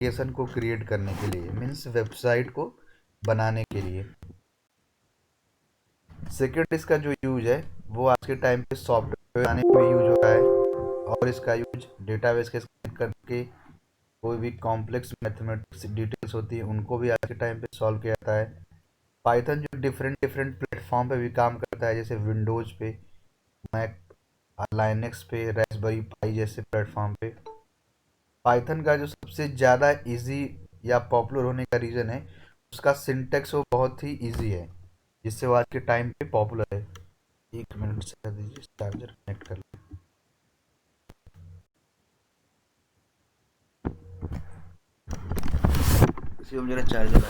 Application को create करने के लिए, मीन्स वेबसाइट को बनाने के लिए। सेकेंड इसका जो यूज है वो आज के टाइम पे सॉफ्टवेयर बनाने में यूज हो रहा है, और इसका यूज डेटाबेस के कनेक्ट करके कोई भी कॉम्प्लेक्स मैथमेटिक्स डिटेल्स होती है उनको भी आज के टाइम पे सॉल्व किया जाता है। पाइथन जो डिफरेंट डिफरेंट प्लेटफॉर्म पे भी काम करता है, जैसे विंडोज पे, मैक, लाइनक्स पे, रास्पबेरी पाई जैसे प्लेटफॉर्म पे। पाइथन का जो सबसे ज़्यादा इजी या पॉपुलर होने का रीज़न है उसका सिंटेक्स, वो बहुत ही इजी है जिससे वो आज के टाइम पे पॉपुलर है। 1 मिनट से दीजिए, चार्जर कनेक्ट कर लीजिए, मेरा चार्जर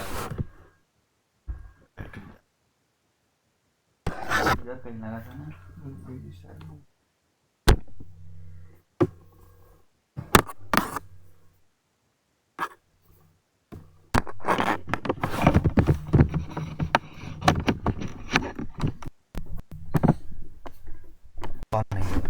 आ गया, कहीं लगा था ना। ऑन नहीं हुआ।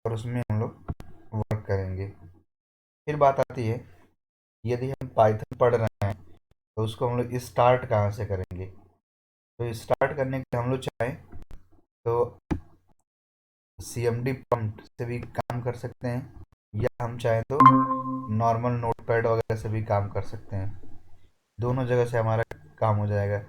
और उसमें हम लोग वर्क करेंगे। फिर बात आती है, यदि हम पाइथन पढ़ रहे हैं तो उसको हम लोग स्टार्ट कहाँ से करेंगे। तो स्टार्ट करने के लिए हम लोग चाहें तो CMD प्रॉम्प्ट से भी काम कर सकते हैं, या हम चाहें तो नॉर्मल नोटपैड वगैरह से भी काम कर सकते हैं। दोनों जगह से हमारा काम हो जाएगा।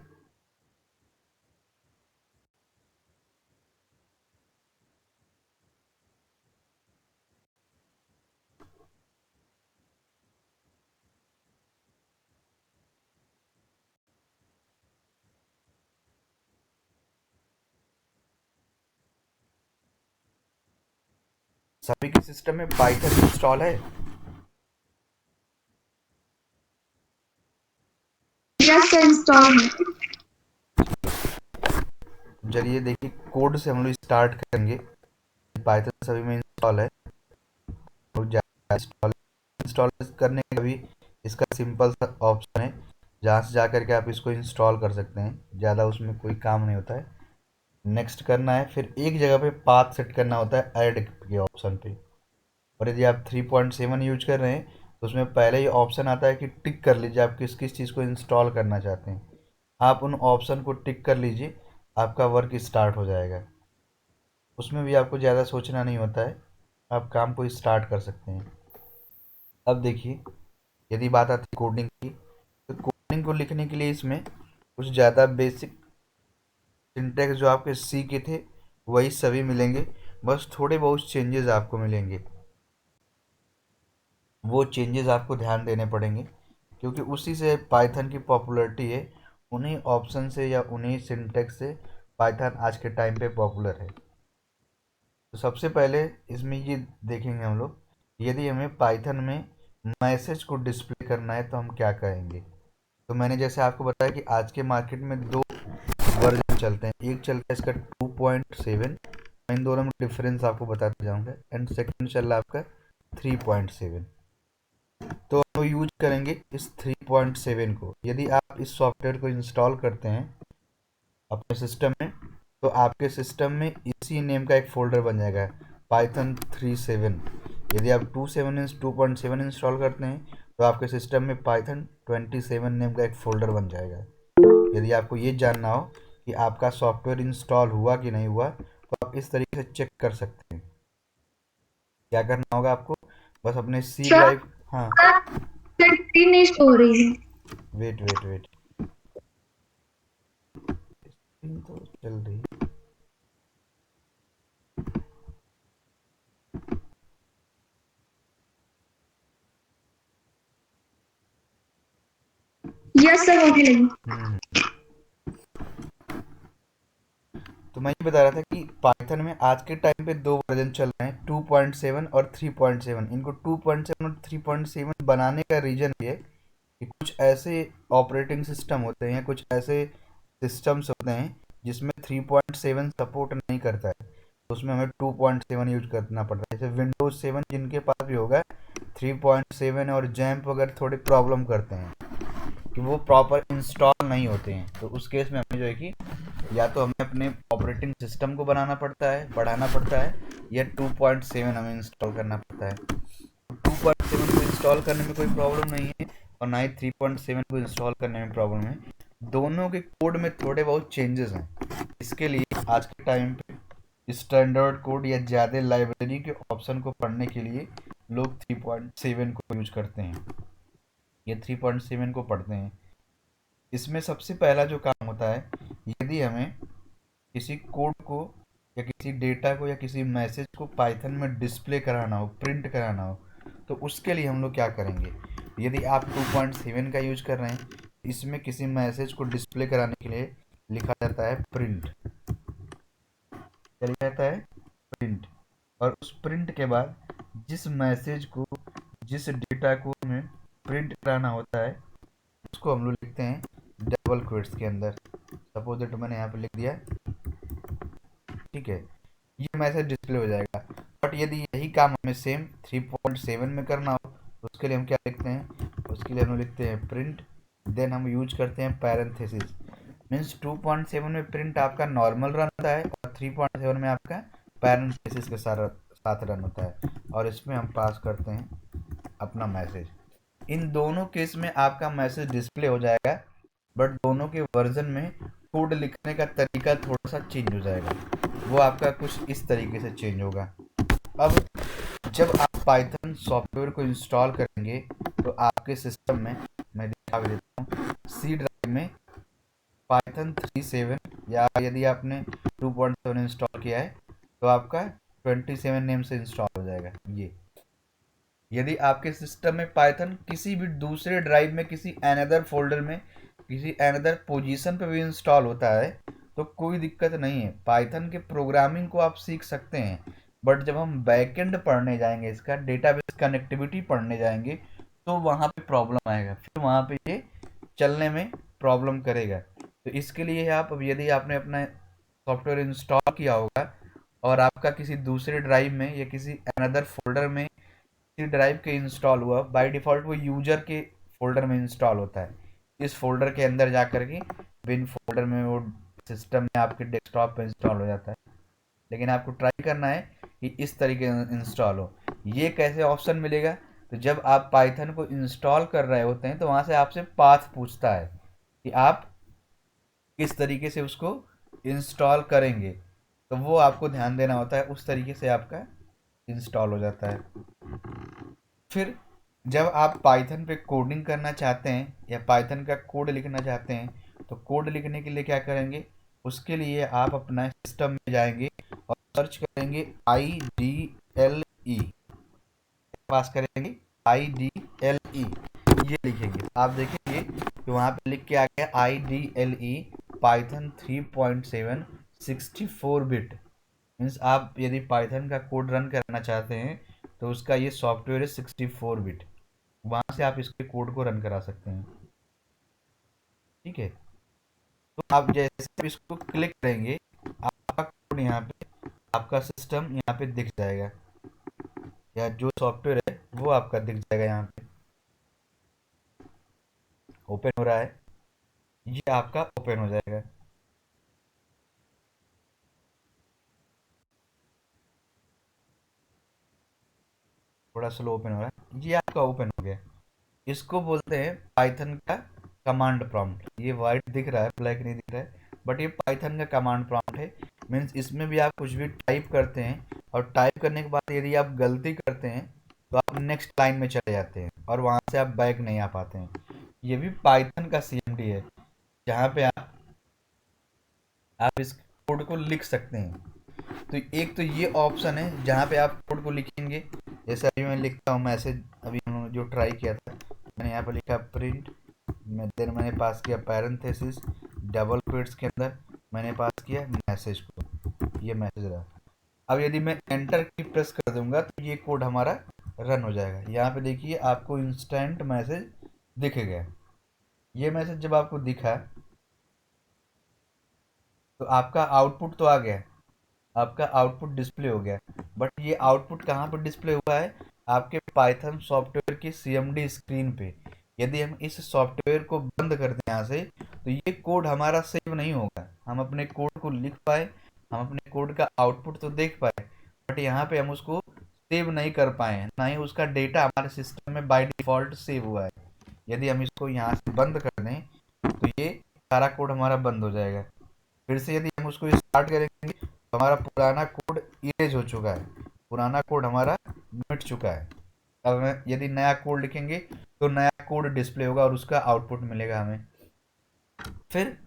सभी के सिस्टम में पाइथन इंस्टॉल है। यस सर, इंस्टॉल है। चलिए देखिए, कोड से हम लोग स्टार्ट करेंगे। पाइथन सभी में इंस्टॉल है, और इंस्टॉल इंस्टॉल करने का भी इसका सिंपल सा ऑप्शन है, जहाँ से जा करके आप इसको इंस्टॉल कर सकते हैं। ज़्यादा उसमें कोई काम नहीं होता है। नेक्स्ट करना है, फिर एक जगह पे पाथ सेट करना होता है ऐड के ऑप्शन पे। और यदि आप 3.7 यूज कर रहे हैं तो उसमें पहले ही ऑप्शन आता है कि टिक कर लीजिए आप किस किस चीज़ को इंस्टॉल करना चाहते हैं। आप उन ऑप्शन को टिक कर लीजिए, आपका वर्क स्टार्ट हो जाएगा। उसमें भी आपको ज़्यादा सोचना नहीं होता है, आप काम को स्टार्ट कर सकते हैं। अब देखिए, यदि बात आती है कोडिंग की, तो कोडिंग को लिखने के लिए इसमें कुछ ज़्यादा बेसिक सिंटैक्स जो आपके सी के थे वही सभी मिलेंगे, बस थोड़े बहुत चेंजेस आपको मिलेंगे। वो चेंजेस आपको ध्यान देने पड़ेंगे, क्योंकि उसी से पाइथन की पॉपुलैरिटी है। उन्हीं ऑप्शन से या उन्हीं सिंटेक्स से पाइथन आज के टाइम पे पॉपुलर है। तो सबसे पहले इसमें ये देखेंगे हम लोग, यदि हमें पाइथन में मैसेज को डिस्प्ले करना है तो हम क्या करेंगे। तो मैंने जैसे आपको बताया कि आज के मार्केट में दो वर्जन चलते हैं, एक चलता है इसका 2.7, मैं इन दोनों में डिफरेंस आपको बताते जाऊंगा, एंड सेकंड चल रहा है आपका 3.7। तो हम यूज करेंगे इस 3.7 को। यदि आप इस सॉफ्टवेयर को इंस्टॉल करते हैं अपने सिस्टम में, तो आपके सिस्टम में इसी नेम का एक फोल्डर बन जाएगा, Python 3.7। यदि आप 2.7 इंस्टॉल करते हैं तो आपके सिस्टम में Python 27 नेम का एक फोल्डर बन जाएगा। यदि आपको ये जानना हो कि आपका सॉफ्टवेयर इंस्टॉल हुआ कि नहीं हुआ, तो आप इस तरीके से चेक कर सकते हैं। क्या करना होगा आपको, बस अपने सी सर ड्राइव। हाँ, स्क्रीन नहीं शो हो रही है। वेट वेट वेट, तो चल रही है। यस सर, होने लगी। तो मैं ये बता रहा था कि पाइथन में आज के टाइम पे दो वर्जन चल रहे हैं, 2.7 और 3.7। इनको 2.7 और 3.7 बनाने का रीजन ये है कि कुछ ऐसे ऑपरेटिंग सिस्टम होते हैं, कुछ ऐसे सिस्टम्स होते हैं जिसमें 3.7 सपोर्ट नहीं करता है, तो उसमें हमें 2.7 यूज करना पड़ता है। जैसे Windows 7 जिनके पास भी होगा, 3.7 और जैम्प वगैरह थोड़ी प्रॉब्लम करते हैं कि वो प्रॉपर इंस्टॉल नहीं होते हैं। तो उस केस में हमें जो है कि या तो हमें अपने ऑपरेटिंग सिस्टम को बनाना पड़ता है, बढ़ाना पड़ता है, या 2.7 हमें इंस्टॉल करना पड़ता है। 2.7 को इंस्टॉल करने में कोई प्रॉब्लम नहीं है, और ना ही 3.7 को इंस्टॉल करने में प्रॉब्लम है। दोनों के कोड में थोड़े बहुत चेंजेस हैं। इसके लिए आज के टाइम पे स्टैंडर्ड कोड या ज़्यादा लाइब्रेरी के ऑप्शन को पढ़ने के लिए लोग 3.7 को यूज करते हैं, या 3.7 को पढ़ते हैं। इसमें सबसे पहला जो काम होता है, यदि हमें किसी कोड को या किसी डेटा को या किसी मैसेज को पाइथन में डिस्प्ले कराना हो, प्रिंट कराना हो, तो उसके लिए हम लोग क्या करेंगे। यदि आप 2.7 का यूज कर रहे हैं, इसमें किसी मैसेज को डिस्प्ले कराने के लिए लिखा जाता है प्रिंट। क्या लिखा जाता है, प्रिंट। और उस प्रिंट के बाद जिस मैसेज को, जिस डेटा को हमें प्रिंट कराना होता है, उसको हम लोग लिखते हैं डबल क्वेट्स के अंदर। सपोज दैट मैंने यहाँ पे लिख दिया, ठीक है, ये मैसेज डिस्प्ले हो जाएगा। बट यदि यही काम हमें सेम 3.7 में करना हो, तो उसके लिए हम क्या लिखते हैं, उसके लिए हम लिखते हैं प्रिंट, देन हम यूज करते हैं पैरेंथेसिस। मीन्स 2.7 में प्रिंट आपका नॉर्मल रन होता है, और 3.7 में आपका पैरेंथेसिस के साथ रन होता है, और इसमें हम पास करते हैं अपना मैसेज। इन दोनों केस में आपका मैसेज डिस्प्ले हो जाएगा, बट दोनों के वर्जन में कोड लिखने का तरीका थोड़ा सा चेंज हो जाएगा। वो आपका कुछ इस तरीके से चेंज होगा। अब जब आप पाइथन सॉफ्टवेयर को इंस्टॉल करेंगे, तो आपके सिस्टम में, मैं दिखा भी देता हूँ, सी ड्राइव में Python 3.7, या यदि आपने 2.7 इंस्टॉल किया है तो आपका 27 नेम से इंस्टॉल हो जाएगा। ये यदि आपके सिस्टम में पाइथन किसी भी दूसरे ड्राइव में, किसी अनदर फोल्डर में, किसी अनदर पोजीशन पे भी इंस्टॉल होता है, तो कोई दिक्कत नहीं है। पाइथन के प्रोग्रामिंग को आप सीख सकते हैं, बट जब हम बैकएंड पढ़ने जाएंगे, इसका डेटाबेस कनेक्टिविटी पढ़ने जाएंगे, तो वहाँ पे प्रॉब्लम आएगा, फिर वहाँ पे ये चलने में प्रॉब्लम करेगा। तो इसके लिए आप, अब यदि आपने अपना सॉफ्टवेयर इंस्टॉल किया होगा और आपका किसी दूसरे ड्राइव में या किसी अनदर फोल्डर में ड्राइव के इंस्टॉल हुआ, बाय डिफ़ॉल्ट वो यूजर के फोल्डर में इंस्टॉल होता है। इस फोल्डर के अंदर जा करके बिन फोल्डर में वो सिस्टम में आपके डेस्कटॉप पे इंस्टॉल हो जाता है। लेकिन आपको ट्राई करना है कि इस तरीके से इंस्टॉल हो। ये कैसे ऑप्शन मिलेगा, तो जब आप पाइथन को इंस्टॉल कर रहे होते हैं, तो वहाँ से आपसे पाथ पूछता है कि आप किस तरीके से उसको इंस्टॉल करेंगे, तो वो आपको ध्यान देना होता है, उस तरीके से आपका इंस्टॉल हो जाता है। फिर जब आप पाइथन पे कोडिंग करना चाहते हैं या पाइथन का कोड लिखना चाहते हैं, तो कोड लिखने के लिए क्या करेंगे, उसके लिए आप अपना सिस्टम में जाएंगे और सर्च करेंगे IDLE, पास करेंगे IDLE ये लिखेंगे। आप देखेंगे कि वहाँ पे लिख के आ गया IDLE पाइथन 3.7 64 बिट। मीन्स आप यदि पाइथन का कोड रन करना चाहते हैं तो उसका ये सॉफ्टवेयर है 64 बिट, वहाँ से आप इसके कोड को रन करा सकते हैं। ठीक है, तो आप जैसे भी इसको क्लिक करेंगे आपका कोड यहाँ पे, आपका सिस्टम यहाँ पे दिख जाएगा, या जो सॉफ्टवेयर है वो आपका दिख जाएगा। यहाँ पे ओपन हो रहा है, ये आपका ओपन हो जाएगा। थोड़ा स्लो ओपन हो रहा है, ये आपका ओपन हो गया। इसको बोलते हैं पाइथन का कमांड प्रॉम्प्ट। ये वाइट दिख रहा है, ब्लैक नहीं दिख रहा है, बट ये पाइथन का कमांड प्रॉम्प्ट है। मीन्स इसमें भी आप कुछ भी टाइप करते हैं और टाइप करने के बाद यदि आप गलती करते हैं तो आप नेक्स्ट लाइन में चले जाते हैं और वहाँ से आप बैक नहीं आ पाते हैं। ये भी पाइथन का CMD है, जहाँ पे आप इस कोड को लिख सकते हैं। तो एक तो ये ऑप्शन है जहाँ पे आप कोड को लिखेंगे। जैसे अभी मैं लिखता हूँ मैसेज, अभी उन्होंने जो ट्राई किया था, मैंने यहाँ पर लिखा प्रिंट, देन मैंने पास किया पैरेंथेसिस, डबल क्वेट्स के अंदर मैंने पास किया मैसेज को, ये मैसेज रहा। अब यदि मैं एंटर की प्रेस कर दूंगा तो ये कोड हमारा रन हो जाएगा। यहाँ पे देखिए आपको इंस्टेंट मैसेज दिखेगा। ये मैसेज जब आपको दिखा तो आपका आउटपुट तो आ गया, आपका आउटपुट डिस्प्ले हो गया। बट ये आउटपुट कहाँ पर डिस्प्ले हुआ है? आपके पाइथन सॉफ्टवेयर की CMD स्क्रीन पे। यदि हम इस सॉफ्टवेयर को बंद कर दें यहाँ से तो ये कोड हमारा सेव नहीं होगा। हम अपने कोड को लिख पाए, हम अपने कोड का आउटपुट तो देख पाए, बट यहाँ पे हम उसको सेव नहीं कर पाए, ना ही उसका डेटा हमारे सिस्टम में बाय डिफॉल्ट सेव हुआ है। यदि हम इसको यहाँ से बंद कर दें तो ये सारा कोड हमारा बंद हो जाएगा। फिर से यदि हम उसको स्टार्ट करेंगे तो हमारा पुराना कोड इरेज हो चुका है, पुराना कोड हमारा मिट चुका है। अब हमें यदि नया कोड लिखेंगे तो नया कोड डिस्प्ले होगा और उसका आउटपुट मिलेगा हमें। फिर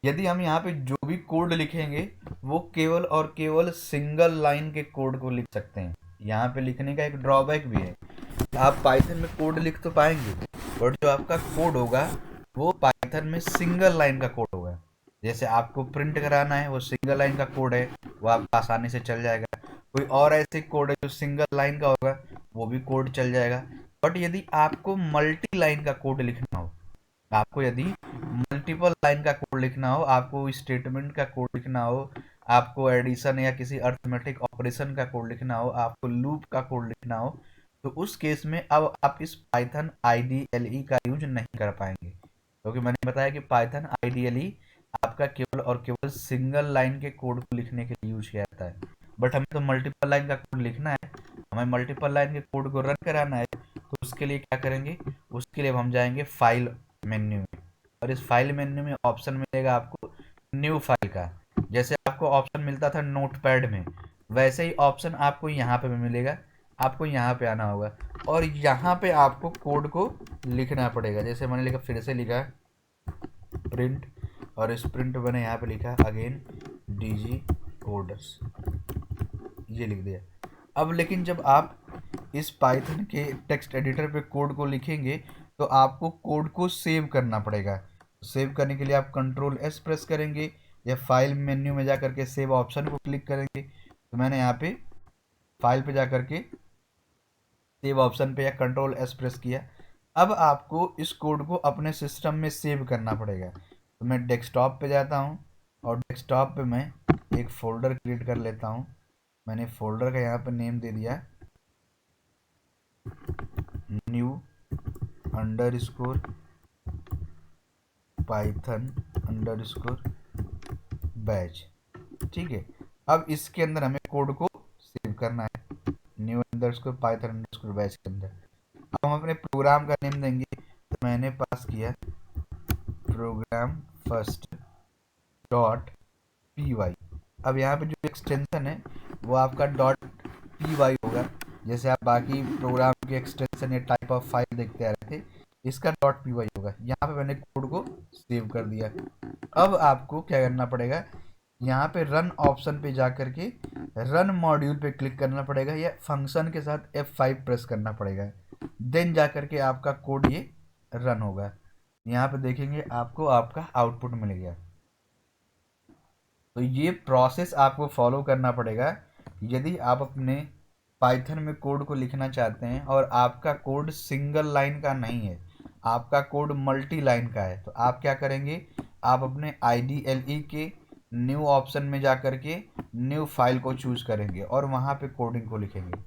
यदि हम यहाँ पे जो भी कोड लिखेंगे वो केवल और केवल सिंगल लाइन के कोड को लिख सकते हैं। यहाँ पे लिखने का एक ड्रॉबैक भी है, आप पाइथन में कोड लिख तो पाएंगे, बट जो आपका कोड होगा वो पाइथन में सिंगल लाइन का कोड होगा। जैसे आपको प्रिंट कराना है वो सिंगल लाइन का कोड है, वो आप आसानी से चल जाएगा। कोई और ऐसे कोड है जो सिंगल लाइन का होगा, वो भी कोड चल जाएगा। बट यदि आपको मल्टी लाइन का कोड लिखना हो, आपको यदि मल्टीपल लाइन का कोड लिखना हो, आपको स्टेटमेंट का कोड लिखना हो, आपको एडिशन या किसी अर्थमेटिक ऑपरेशन का कोड लिखना हो, आपको लूप का कोड लिखना हो, तो उस केस में अब आप इस पाइथन IDLE का यूज नहीं कर पाएंगे, क्योंकि मैंने बताया कि पाइथन IDLE आपका केवल और केवल सिंगल लाइन के कोड को लिखने के लिए यूज किया जाता है। बट हमें तो मल्टीपल लाइन का कोड लिखना है, हमें मल्टीपल लाइन के कोड को रन कराना है, तो उसके लिए क्या करेंगे? उसके लिए हम जाएंगे फाइल मेन्यू में, और इस फाइल मेन्यू में ऑप्शन मिलेगा आपको न्यू फाइल का। जैसे आपको ऑप्शन मिलता था नोटपैड में, वैसे ही ऑप्शन आपको यहाँ पे भी मिलेगा। आपको यहाँ पे आना होगा और यहाँ पे आपको कोड को लिखना पड़ेगा। जैसे मैंने लिखा, फिर से लिखा प्रिंट, और इस प्रिंट मैंने यहाँ पे लिखा अगेन DG कोडर्स, ये लिख दिया। अब लेकिन जब आप इस पाइथन के टेक्स्ट एडिटर पे कोड को लिखेंगे तो आपको कोड को सेव करना पड़ेगा। सेव करने के लिए आप Ctrl+S प्रेस करेंगे या फाइल मेन्यू में जा करके सेव ऑप्शन को क्लिक करेंगे। तो मैंने यहाँ पे फाइल पे जा करके सेव ऑप्शन पे या Ctrl+S प्रेस किया। अब आपको इस कोड को अपने सिस्टम में सेव करना पड़ेगा। तो मैं डेस्कटॉप पे जाता हूँ और डेस्कटॉप पे मैं एक फ़ोल्डर क्रिएट कर लेता हूँ। मैंने फोल्डर का यहाँ पर नेम दे दिया new underscore Python underscore batch. ठीक है, अब इसके अंदर हमें कोड को सेव करना है, new underscore Python underscore batch के अंदर। अब हम अपने प्रोग्राम का नेम देंगे, तो मैंने पास किया प्रोग्राम फर्स्ट डॉट py। अब यहाँ पे जो एक्सटेंशन है वो आपका डॉट py होगा। जैसे आप बाकी प्रोग्राम के एक्सटेंशन या टाइप ऑफ फाइल देखते आ रहे थे, इसका डॉट py होगा। यहाँ पे मैंने कोड को सेव कर दिया। अब आपको क्या करना पड़ेगा, यहाँ पे रन ऑप्शन पे जा करके रन मॉड्यूल पे क्लिक करना पड़ेगा या फंक्शन के साथ F5 प्रेस करना पड़ेगा। देन जा करके आपका कोड ये रन होगा। यहाँ पे देखेंगे आपको आपका आउटपुट मिल गया। तो ये प्रोसेस आपको फॉलो करना पड़ेगा यदि आप अपने पाइथन में कोड को लिखना चाहते हैं और आपका कोड सिंगल लाइन का नहीं है, आपका कोड मल्टी लाइन का है। तो आप क्या करेंगे, आप अपने IDLE के न्यू ऑप्शन में जा करके न्यू फाइल को चूज करेंगे और वहाँ पे कोडिंग को लिखेंगे।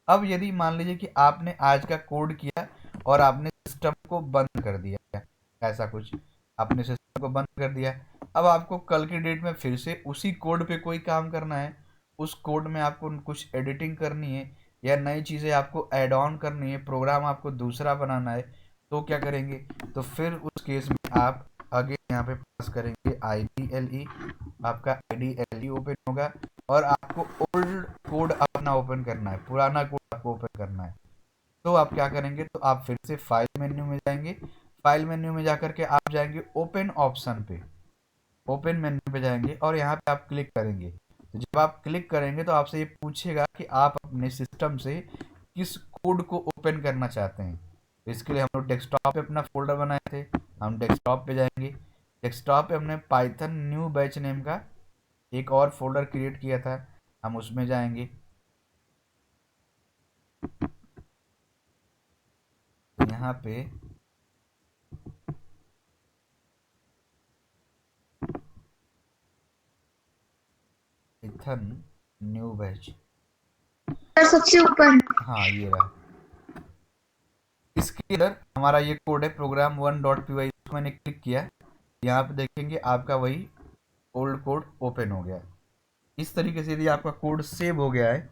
अब यदि मान लीजिए कि आपने आज का कोड किया और आपने सिस्टम को बंद कर दिया, ऐसा कुछ आपने सिस्टम को बंद कर दिया, अब आपको कल की डेट में फिर से उसी कोड पे कोई काम करना है, उस कोड में आपको कुछ एडिटिंग करनी है या नई चीज़ें आपको ऐड ऑन करनी है, प्रोग्राम आपको दूसरा बनाना है, तो क्या करेंगे, तो फिर उस केस में आप आगे यहाँ पे पास करेंगे IDLE। आपका IDLE ओपन होगा और आपको ओल्ड कोड अपना ओपन करना है, पुराना कोड आपको ओपन करना है। तो आप क्या करेंगे, तो आप फिर से फाइल मेन्यू में जाएंगे, फाइल मेन्यू में जाकर के आप जाएंगे ओपन ऑप्शन पे, ओपन मेन्यू पे जाएंगे और यहाँ पे आप क्लिक करेंगे। तो जब आप क्लिक करेंगे तो आपसे ये पूछेगा कि आप अपने सिस्टम से किस कोड को ओपन करना चाहते हैं। तो इसके लिए हम लोग डेस्कटॉप पे अपना फोल्डर बनाए थे, हम डेस्कटॉप पे जाएंगे। डेस्कटॉप पे हमने पाइथन न्यू बैच नेम का एक और फोल्डर क्रिएट किया था, हम उसमें जाएंगे। यहाँ पे पाइथन न्यू बैच, सर सबसे ऊपर। हाँ ये रहा। इसके अंदर हमारा ये कोड है program 1.py, मैंने क्लिक किया, यहाँ पे देखेंगे आपका वही ओल्ड कोड ओपन हो गया। इस तरीके से यदि आपका कोड सेव हो गया है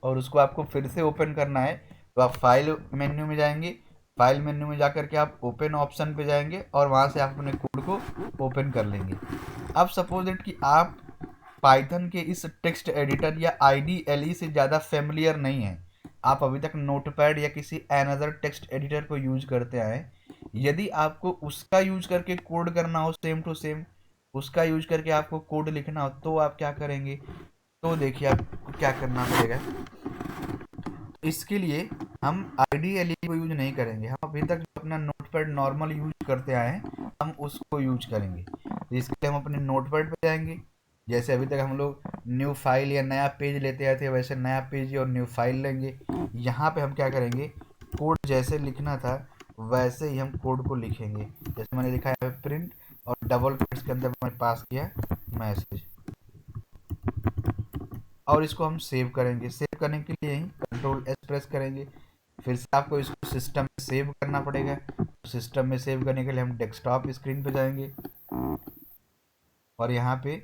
और उसको आपको फिर से ओपन करना है तो आप फाइल मेन्यू में जाएंगे, फाइल मेन्यू में जाकर के आप ओपन ऑप्शन पे जाएंगे और वहाँ से आप अपने कोड को ओपन कर लेंगे। अब सपोज दैट कि आप पाइथन के इस टेक्स्ट एडिटर या IDLE से ज़्यादा फेमिलियर नहीं है, आप अभी तक नोटपैड या किसी अनदर टेक्स्ट एडिटर को यूज करते आए, यदि आपको उसका यूज करके कोड करना हो सेम टू सेम, उसका यूज करके आपको कोड लिखना हो, तो आप क्या करेंगे, तो देखिए आपको क्या करना पड़ेगा। इसके लिए हम IDLE को यूज नहीं करेंगे, हम अभी तक जो अपना नोटपैड नॉर्मल यूज करते आए हैं हम उसको यूज करेंगे। तो इसके लिए हम अपने नोटपैड पे जाएंगे, जैसे अभी तक हम लोग न्यू फाइल या नया पेज लेते आए थे वैसे नया पेज और न्यू फाइल लेंगे। यहाँ पे हम क्या करेंगे, कोड जैसे लिखना था वैसे ही हम कोड को लिखेंगे। जैसे मैंने लिखा है प्रिंट और डबल कोट्स के अंदर मैंने पास किया मैसेज, और इसको हम सेव करेंगे। सेव करने के लिए यहीं Ctrl+S प्रेस करेंगे। फिर से आपको इसको सिस्टम में सेव करना पड़ेगा। सिस्टम में सेव करने के लिए हम डेस्कटॉप स्क्रीन पे जाएंगे और यहाँ पे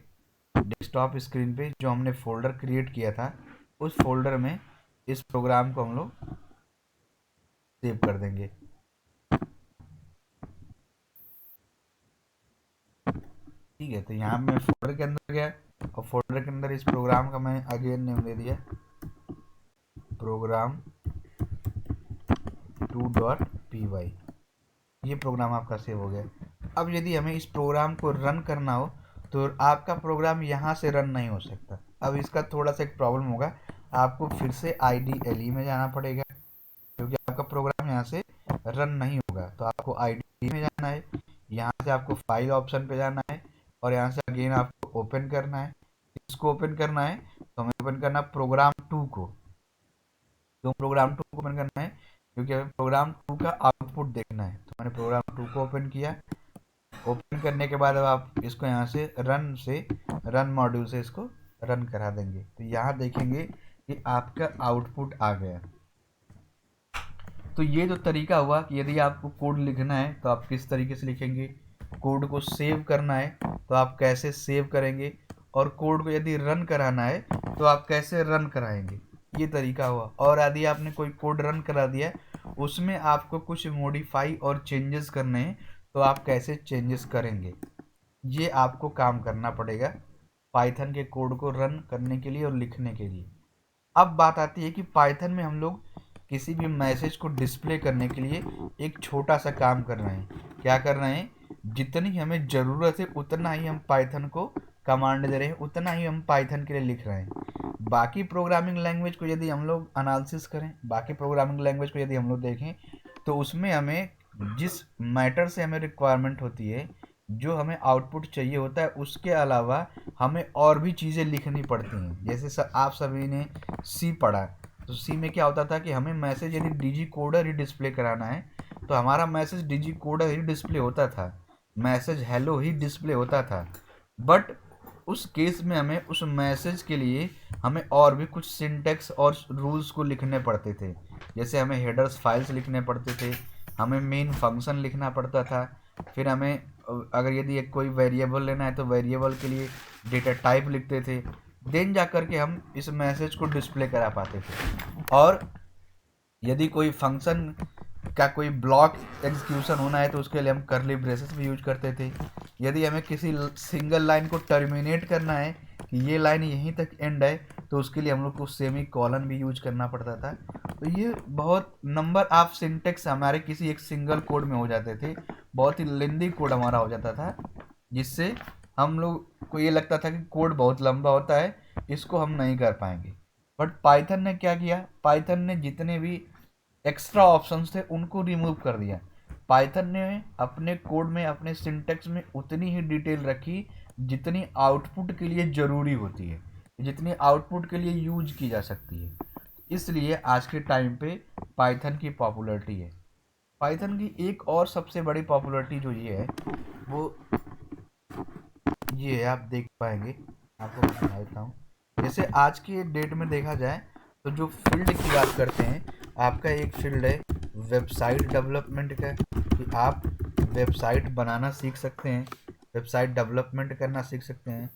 डेस्कटॉप स्क्रीन पे जो हमने फोल्डर क्रिएट किया था उस फोल्डर में इस प्रोग्राम को हम लोग सेव कर देंगे। ठीक है, तो यहाँ मैं फोल्डर के अंदर गया और फोल्डर के अंदर इस प्रोग्राम का मैं अगेन नेम दे दिया program 2.py। ये प्रोग्राम आपका सेव हो गया। अब यदि हमें इस प्रोग्राम को रन करना हो तो आपका प्रोग्राम यहाँ से रन नहीं हो सकता। अब इसका थोड़ा सा एक प्रॉब्लम होगा, आपको फिर से IDLE में जाना पड़ेगा क्योंकि आपका प्रोग्राम यहाँ से रन नहीं होगा। तो आपको IDLE में जाना है, यहाँ से आपको फाइल ऑप्शन पे जाना है और यहाँ से अगेन आपको ओपन करना है। इसको ओपन करना है तो हमें ओपन करना प्रोग्राम 2 को। क्यों प्रोग्राम 2 को ओपन करना है, क्योंकि हमें प्रोग्राम 2 का आउटपुट देखना है। तो मैंने प्रोग्राम 2 को ओपन किया। ओपन करने के बाद अब आप इसको यहाँ से रन मॉड्यूल से इसको रन करा देंगे। तो यहाँ देखेंगे कि आपका आउटपुट आ गया। तो ये जो तरीका हुआ कि यदि आपको कोड लिखना है तो आप किस तरीके से लिखेंगे, कोड को सेव करना है तो आप कैसे सेव करेंगे, और कोड को यदि रन कराना है तो आप कैसे रन कराएंगे, ये तरीका हुआ। और यदि आपने कोई कोड रन करा दिया उसमें आपको कुछ मॉडिफाई और चेंजेस करने हैं तो आप कैसे चेंजेस करेंगे, ये आपको काम करना पड़ेगा पाइथन के कोड को रन करने के लिए और लिखने के लिए। अब बात आती है कि पाइथन में हम लोग किसी भी मैसेज को डिस्प्ले करने के लिए एक छोटा सा काम कर रहे हैं। क्या कर रहे हैं, जितनी हमें ज़रूरत है उतना ही हम पाइथन को कमांड दे रहे हैं, उतना ही हम पाइथन के लिए लिख रहे हैं। बाकी प्रोग्रामिंग लैंग्वेज को यदि हम लोग एनालिसिस करें, बाकी प्रोग्रामिंग लैंग्वेज को यदि हम लोग देखें, तो उसमें हमें जिस मैटर से हमें रिक्वायरमेंट होती है, जो हमें आउटपुट चाहिए होता है, उसके अलावा हमें और भी चीज़ें लिखनी पड़ती हैं। जैसे आप सभी ने सी पढ़ा, तो सी में क्या होता था कि हमें मैसेज यदि डिजी कोडर ही डिस्प्ले कराना है, तो हमारा मैसेज डिजी कोडर ही डिस्प्ले होता था, मैसेज हेलो ही डिस्प्ले होता था। बट उस केस में हमें उस मैसेज के लिए हमें और भी कुछ सिंटेक्स और रूल्स को लिखने पड़ते थे। जैसे हमें हेडर्स फाइल्स लिखने पड़ते थे, हमें मेन फंक्शन लिखना पड़ता था, फिर हमें अगर यदि एक कोई वेरिएबल लेना है तो वेरिएबल के लिए डेटा टाइप लिखते थे, देन जा कर के हम इस मैसेज को डिस्प्ले करा पाते थे। और यदि कोई फंक्शन का कोई ब्लॉक एग्जीक्यूशन होना है तो उसके लिए हम करली ब्रेसेस भी यूज करते थे। यदि हमें किसी सिंगल लाइन को टर्मिनेट करना है कि ये लाइन यहीं तक एंड है, तो उसके लिए हम लोग को सेमी कॉलन भी यूज करना पड़ता था। तो ये बहुत नंबर ऑफ सिंटेक्स हमारे किसी एक सिंगल कोड में हो जाते थे, बहुत ही लेंदी कोड हमारा हो जाता था, जिससे हम लोग को ये लगता था कि कोड बहुत लंबा होता है, इसको हम नहीं कर पाएंगे। बट पाइथन ने क्या किया, पाइथन ने जितने भी एक्स्ट्रा ऑप्शंस थे उनको रिमूव कर दिया। पाइथन ने अपने कोड में, अपने सिंटेक्स में उतनी ही डिटेल रखी जितनी आउटपुट के लिए ज़रूरी होती है, जितनी आउटपुट के लिए यूज की जा सकती है। इसलिए आज के टाइम पे पाइथन की पॉपुलैरिटी है। पाइथन की एक और सबसे बड़ी पॉपुलैरिटी जो ये है, वो ये है, आप देख पाएंगे, आपको मैं बता देता हूँ। जैसे आज के डेट में देखा जाए तो जो फील्ड की बात करते हैं, आपका एक फील्ड है वेबसाइट डेवलपमेंट का, कि आप वेबसाइट बनाना सीख सकते हैं, वेबसाइट डेवलपमेंट करना सीख सकते हैं।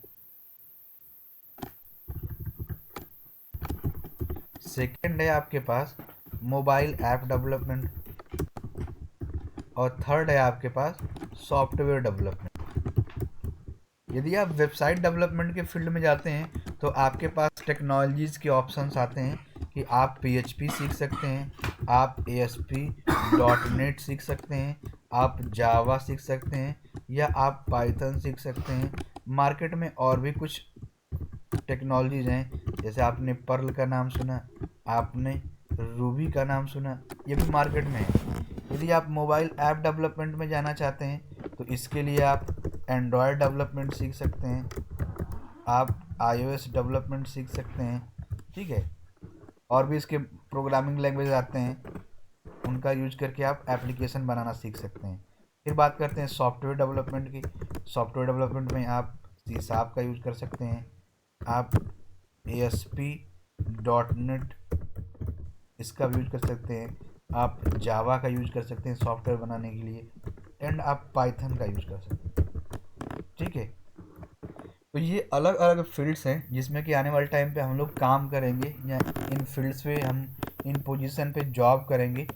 सेकंड है आपके पास मोबाइल ऐप डेवलपमेंट, और थर्ड है आपके पास सॉफ्टवेयर डेवलपमेंट। यदि आप वेबसाइट डेवलपमेंट के फील्ड में जाते हैं तो आपके पास टेक्नोलॉजीज़ के ऑप्शंस आते हैं कि आप PHP सीख सकते हैं, आप ASP.NET सीख सकते हैं, आप जावा सीख सकते हैं, या आप पाइथन सीख सकते हैं। मार्केट में और भी कुछ टेक्नोलॉजीज़ हैं, जैसे आपने पर्ल का नाम सुना, आपने रूबी का नाम सुना, ये भी मार्केट में है। यदि आप मोबाइल ऐप डेवलपमेंट में जाना चाहते हैं तो इसके लिए आप एंड्रॉयड डेवलपमेंट सीख सकते हैं, आप iOS डेवलपमेंट सीख सकते हैं, ठीक है। और भी इसके प्रोग्रामिंग लैंग्वेज आते हैं, उनका यूज करके आप एप्लीकेशन बनाना सीख सकते हैं। फिर बात करते हैं सॉफ्टवेयर डेवलपमेंट की। सॉफ्टवेयर डेवलपमेंट में आप C# का यूज कर सकते हैं, आप ASP.NET इसका भी यूज कर सकते हैं, आप जावा का यूज कर सकते हैं सॉफ्टवेयर बनाने के लिए, एंड आप पाइथन का यूज कर सकते हैं, ठीक है। तो ये अलग अलग फील्ड्स हैं जिसमें कि आने वाले टाइम पे हम लोग काम करेंगे, या इन फील्ड्स पे हम इन पोजीशन पे जॉब करेंगे।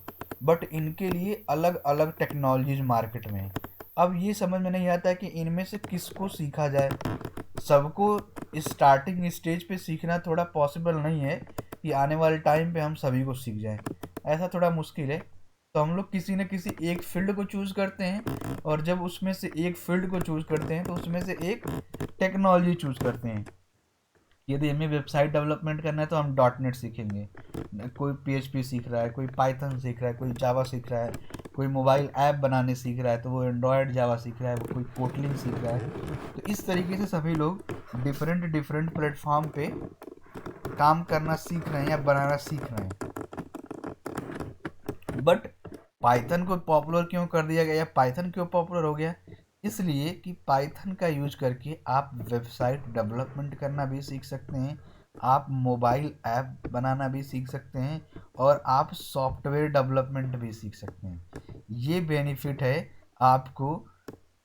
बट इनके लिए अलग अलग टेक्नोलॉजीज मार्केट में है। अब ये समझ में नहीं आता कि इनमें से किसको सीखा जाए। सबको स्टार्टिंग स्टेज पे सीखना थोड़ा पॉसिबल नहीं है कि आने वाले टाइम पे हम सभी को सीख जाएं, ऐसा थोड़ा मुश्किल है। तो हम लोग किसी न किसी एक फील्ड को चूज़ करते हैं, और जब उसमें से एक फील्ड को चूज़ करते हैं तो उसमें से एक टेक्नोलॉजी चूज़ करते हैं। यदि हमें वेबसाइट डेवलपमेंट करना है तो हम .NET सीखेंगे, कोई PHP सीख रहा है, कोई पाइथन सीख रहा है, कोई जावा सीख रहा है, कोई मोबाइल ऐप बनाने सीख रहा है तो वो एंड्रॉयड जावा सीख रहा है, वो कोई कोटलिंग सीख रहा है। तो इस तरीके से सभी लोग डिफरेंट डिफरेंट प्लेटफॉर्म पे काम करना सीख रहे हैं या बनाना सीख रहे हैं। बट पाइथन को पॉपुलर क्यों कर दिया गया, या पाइथन क्यों पॉपुलर हो गया? इसलिए कि पाइथन का यूज करके आप वेबसाइट डेवलपमेंट करना भी सीख सकते हैं, आप मोबाइल ऐप बनाना भी सीख सकते हैं, और आप सॉफ्टवेयर डेवलपमेंट भी सीख सकते हैं। ये बेनिफिट है आपको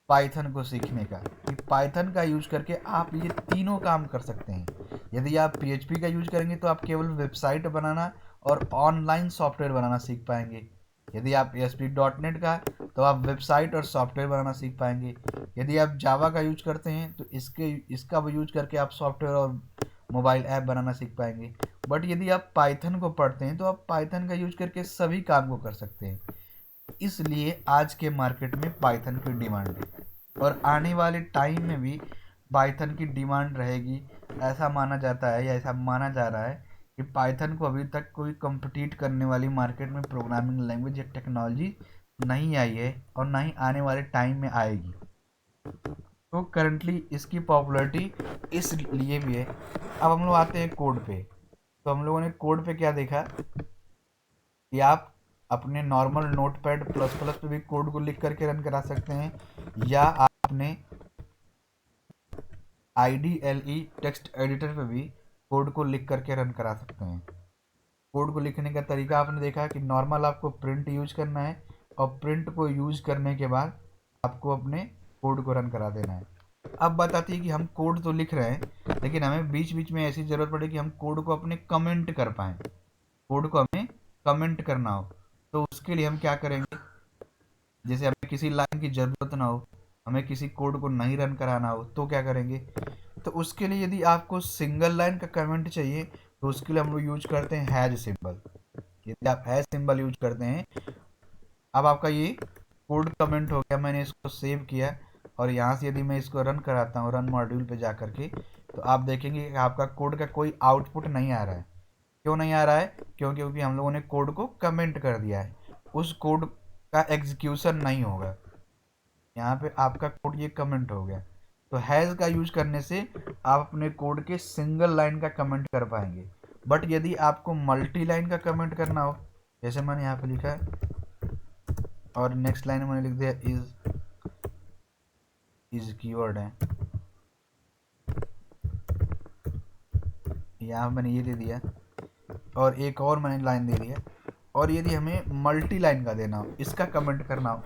पाइथन को सीखने का, कि पाइथन का यूज करके आप ये तीनों काम कर सकते हैं। यदि आप PHP का यूज करेंगे तो आप केवल वेबसाइट बनाना और ऑनलाइन सॉफ्टवेयर बनाना सीख पाएंगे। यदि आप ASP.NET का, तो आप वेबसाइट और सॉफ्टवेयर बनाना सीख पाएंगे। यदि आप जावा का यूज करते हैं तो इसका यूज करके आप सॉफ्टवेयर और मोबाइल ऐप बनाना सीख पाएंगे। बट यदि आप पाइथन को पढ़ते हैं तो आप पाइथन का यूज करके सभी काम को कर सकते हैं। इसलिए आज के मार्केट में पाइथन की डिमांड है, और आने वाले टाइम में भी पाइथन की डिमांड रहेगी। ऐसा माना जाता है या ऐसा माना जा रहा है कि पाइथन को अभी तक कोई कम्पिटिट करने वाली मार्केट में प्रोग्रामिंग लैंग्वेज या टेक्नोलॉजी नहीं आई है और ना ही आने वाले टाइम में आएगी। तो करंटली इसकी पॉपुलैरिटी इसलिए भी है। अब हम लोग आते हैं कोड पे। तो हम लोगों ने कोड पे क्या देखा कि आप अपने नॉर्मल नोटपैड प्लस प्लस पे भी कोड को लिख करके रन करा सकते हैं, या आप अपने IDLE टेक्स्ट एडिटर पे भी कोड को लिख करके रन करा सकते हैं। कोड को लिखने का तरीका आपने देखा कि नॉर्मल आपको प्रिंट यूज करना है और प्रिंट को यूज करने के बाद आपको अपने कोड को रन करा देना है। अब बात आती है कि हम कोड तो लिख रहे हैं लेकिन हमें बीच बीच में ऐसी ज़रूरत पड़े कि हम कोड को अपने कमेंट कर पाएँ, कोड को हमें कमेंट करना हो। तो उसके लिए हम क्या करेंगे, जैसे हमें किसी लाइन की ज़रूरत ना हो, हमें किसी कोड को नहीं रन कराना हो, तो क्या करेंगे। तो उसके लिए यदि आपको सिंगल लाइन का कमेंट चाहिए तो उसके लिए हम लोग यूज करते हैं हैज सिंबल। यदि आप हैज सिंबल यूज करते हैं, अब आपका ये कोड कमेंट हो गया, मैंने इसको सेव किया और यहाँ से यदि मैं इसको रन कराता हूँ रन मॉड्यूल पे जा करके, तो आप देखेंगे कि आपका कोड का कोई आउटपुट नहीं आ रहा है। क्यों नहीं आ रहा है? क्योंकि हम लोगों ने कोड को कमेंट कर दिया है, उस कोड का एग्जीक्यूशन नहीं होगा। यहाँ पे आपका कोड ये कमेंट हो गया। तो हैज़ का यूज करने से आप अपने कोड के सिंगल लाइन का कमेंट कर पाएंगे। बट यदि आपको मल्टी लाइन का कमेंट करना हो, जैसे मैंने यहाँ पे लिखा है और नेक्स्ट लाइन में मैंने लिख दिया इज कीवर्ड है, यहाँ मैंने ये दे दिया और एक और मैंने लाइन दे दिया। और यदि हमें मल्टी लाइन का देना हो, इसका कमेंट करना हो,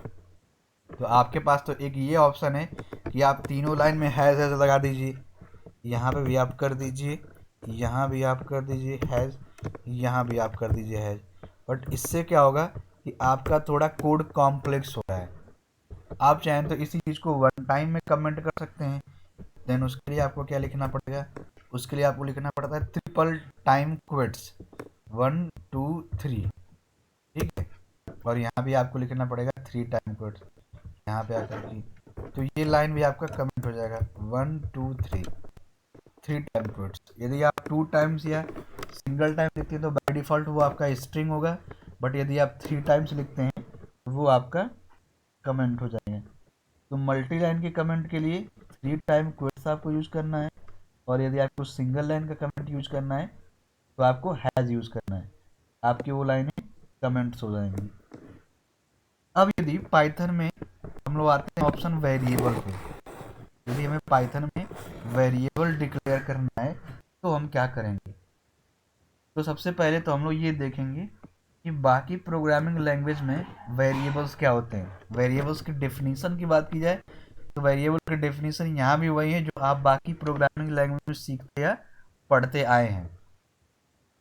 तो आपके पास तो एक ये ऑप्शन है कि आप तीनों लाइन में हैज़ हैज़ लगा दीजिए। यहाँ पे भी आप कर दीजिए, यहाँ भी आप कर दीजिए हैज़, यहाँ भी आप कर दीजिए हैज़। बट इससे क्या होगा कि आपका थोड़ा कोड कॉम्प्लेक्स हो रहा है। आप चाहें तो इसी चीज़ को वन टाइम में कमेंट कर सकते हैं। देन उसके लिए आपको क्या लिखना पड़ेगा, उसके लिए आपको लिखना पड़ता है ट्रिपल टाइम क्विट्स 1 2 3, ठीक है। और यहाँ भी आपको लिखना पड़ेगा 3 टाइम क्विट्स, यहाँ पे आकर के। तो ये लाइन भी आपका कमेंट हो जाएगा 1 2 3 टाइम क्विट्स। यदि आप 2 टाइम्स या सिंगल टाइम लिखते हैं तो बाय डिफ़ॉल्ट वो आपका स्ट्रिंग होगा, बट यदि आप 3 टाइम्स लिखते हैं तो वो आपका कमेंट हो जाएगा। तो मल्टी लाइन के कमेंट के लिए 3 टाइम क्विट्स आपको यूज़ करना है, और यदि आपको सिंगल लाइन का कमेंट यूज़ करना है तो आपको हैज़ यूज़ करना है। आपकी वो लाइनें कमेंट्स हो जाएंगी। अब यदि पाइथन में हम लोग आते हैं ऑप्शन वेरिएबल पे। यदि हमें पाइथन में वेरिएबल डिक्लेयर करना है तो हम क्या करेंगे। तो सबसे पहले तो हम लोग ये देखेंगे कि बाकी प्रोग्रामिंग लैंग्वेज में वेरिएबल्स क्या होते हैं। वेरिएबल्स की डेफिनेशन की बात की जाए तो वेरिएबल की डेफिनेशन यहाँ भी वही है जो आप बाकी प्रोग्रामिंग लैंग्वेज में सीखते या पढ़ते आए हैं।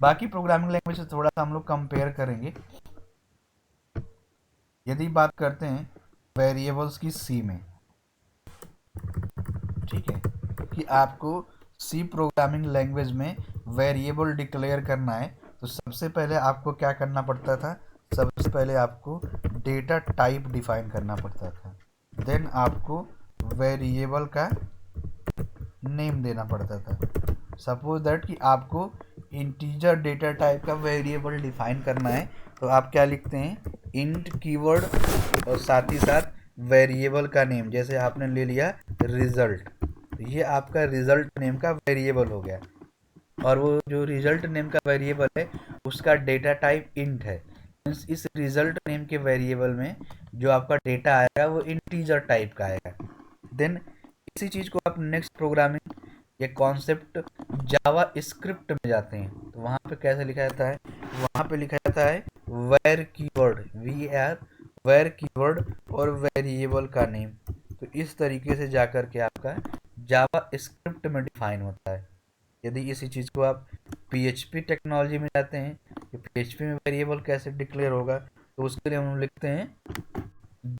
बाकी प्रोग्रामिंग लैंग्वेज से थोड़ा सा हम लोग कंपेयर करेंगे। यदि बात करते हैं वेरिएबल्स की सी में, ठीक है, कि आपको सी प्रोग्रामिंग लैंग्वेज में वेरिएबल डिक्लेयर करना है तो सबसे पहले आपको क्या करना पड़ता था, सबसे पहले आपको डेटा टाइप डिफाइन करना पड़ता था। देन आपको वेरिएबल का नेम देना पड़ता था। सपोज दैट कि आपको इंटीजर डेटा टाइप का वेरिएबल डिफाइन करना है तो आप क्या लिखते हैं, इंट कीवर्ड और साथ ही साथ वेरिएबल का नेम। जैसे आपने ले लिया रिजल्ट, ये आपका रिजल्ट नेम का वेरिएबल हो गया, और वो जो रिजल्ट नेम का वेरिएबल है उसका डेटा टाइप इंट है। इस रिजल्ट नेम के वेरिएबल में जो आपका डेटा आएगा वो इंटीजर टाइप का आएगा। देन इसी चीज़ को आप नेक्स्ट प्रोग्रामिंग ये कॉन्सेप्ट जावा स्क्रिप्ट में जाते हैं तो वहाँ पे कैसे लिखा जाता है, वहाँ पे लिखा जाता है वेर कीवर्ड, वेर कीवर्ड और वेरिएबल का नेम। तो इस तरीके से जाकर के आपका जावा स्क्रिप्ट में डिफाइन होता है। यदि इसी चीज़ को आप PHP टेक्नोलॉजी में जाते हैं कि PHP में वेरिएबल कैसे डिक्लेयर होगा, तो उसके लिए हम लिखते हैं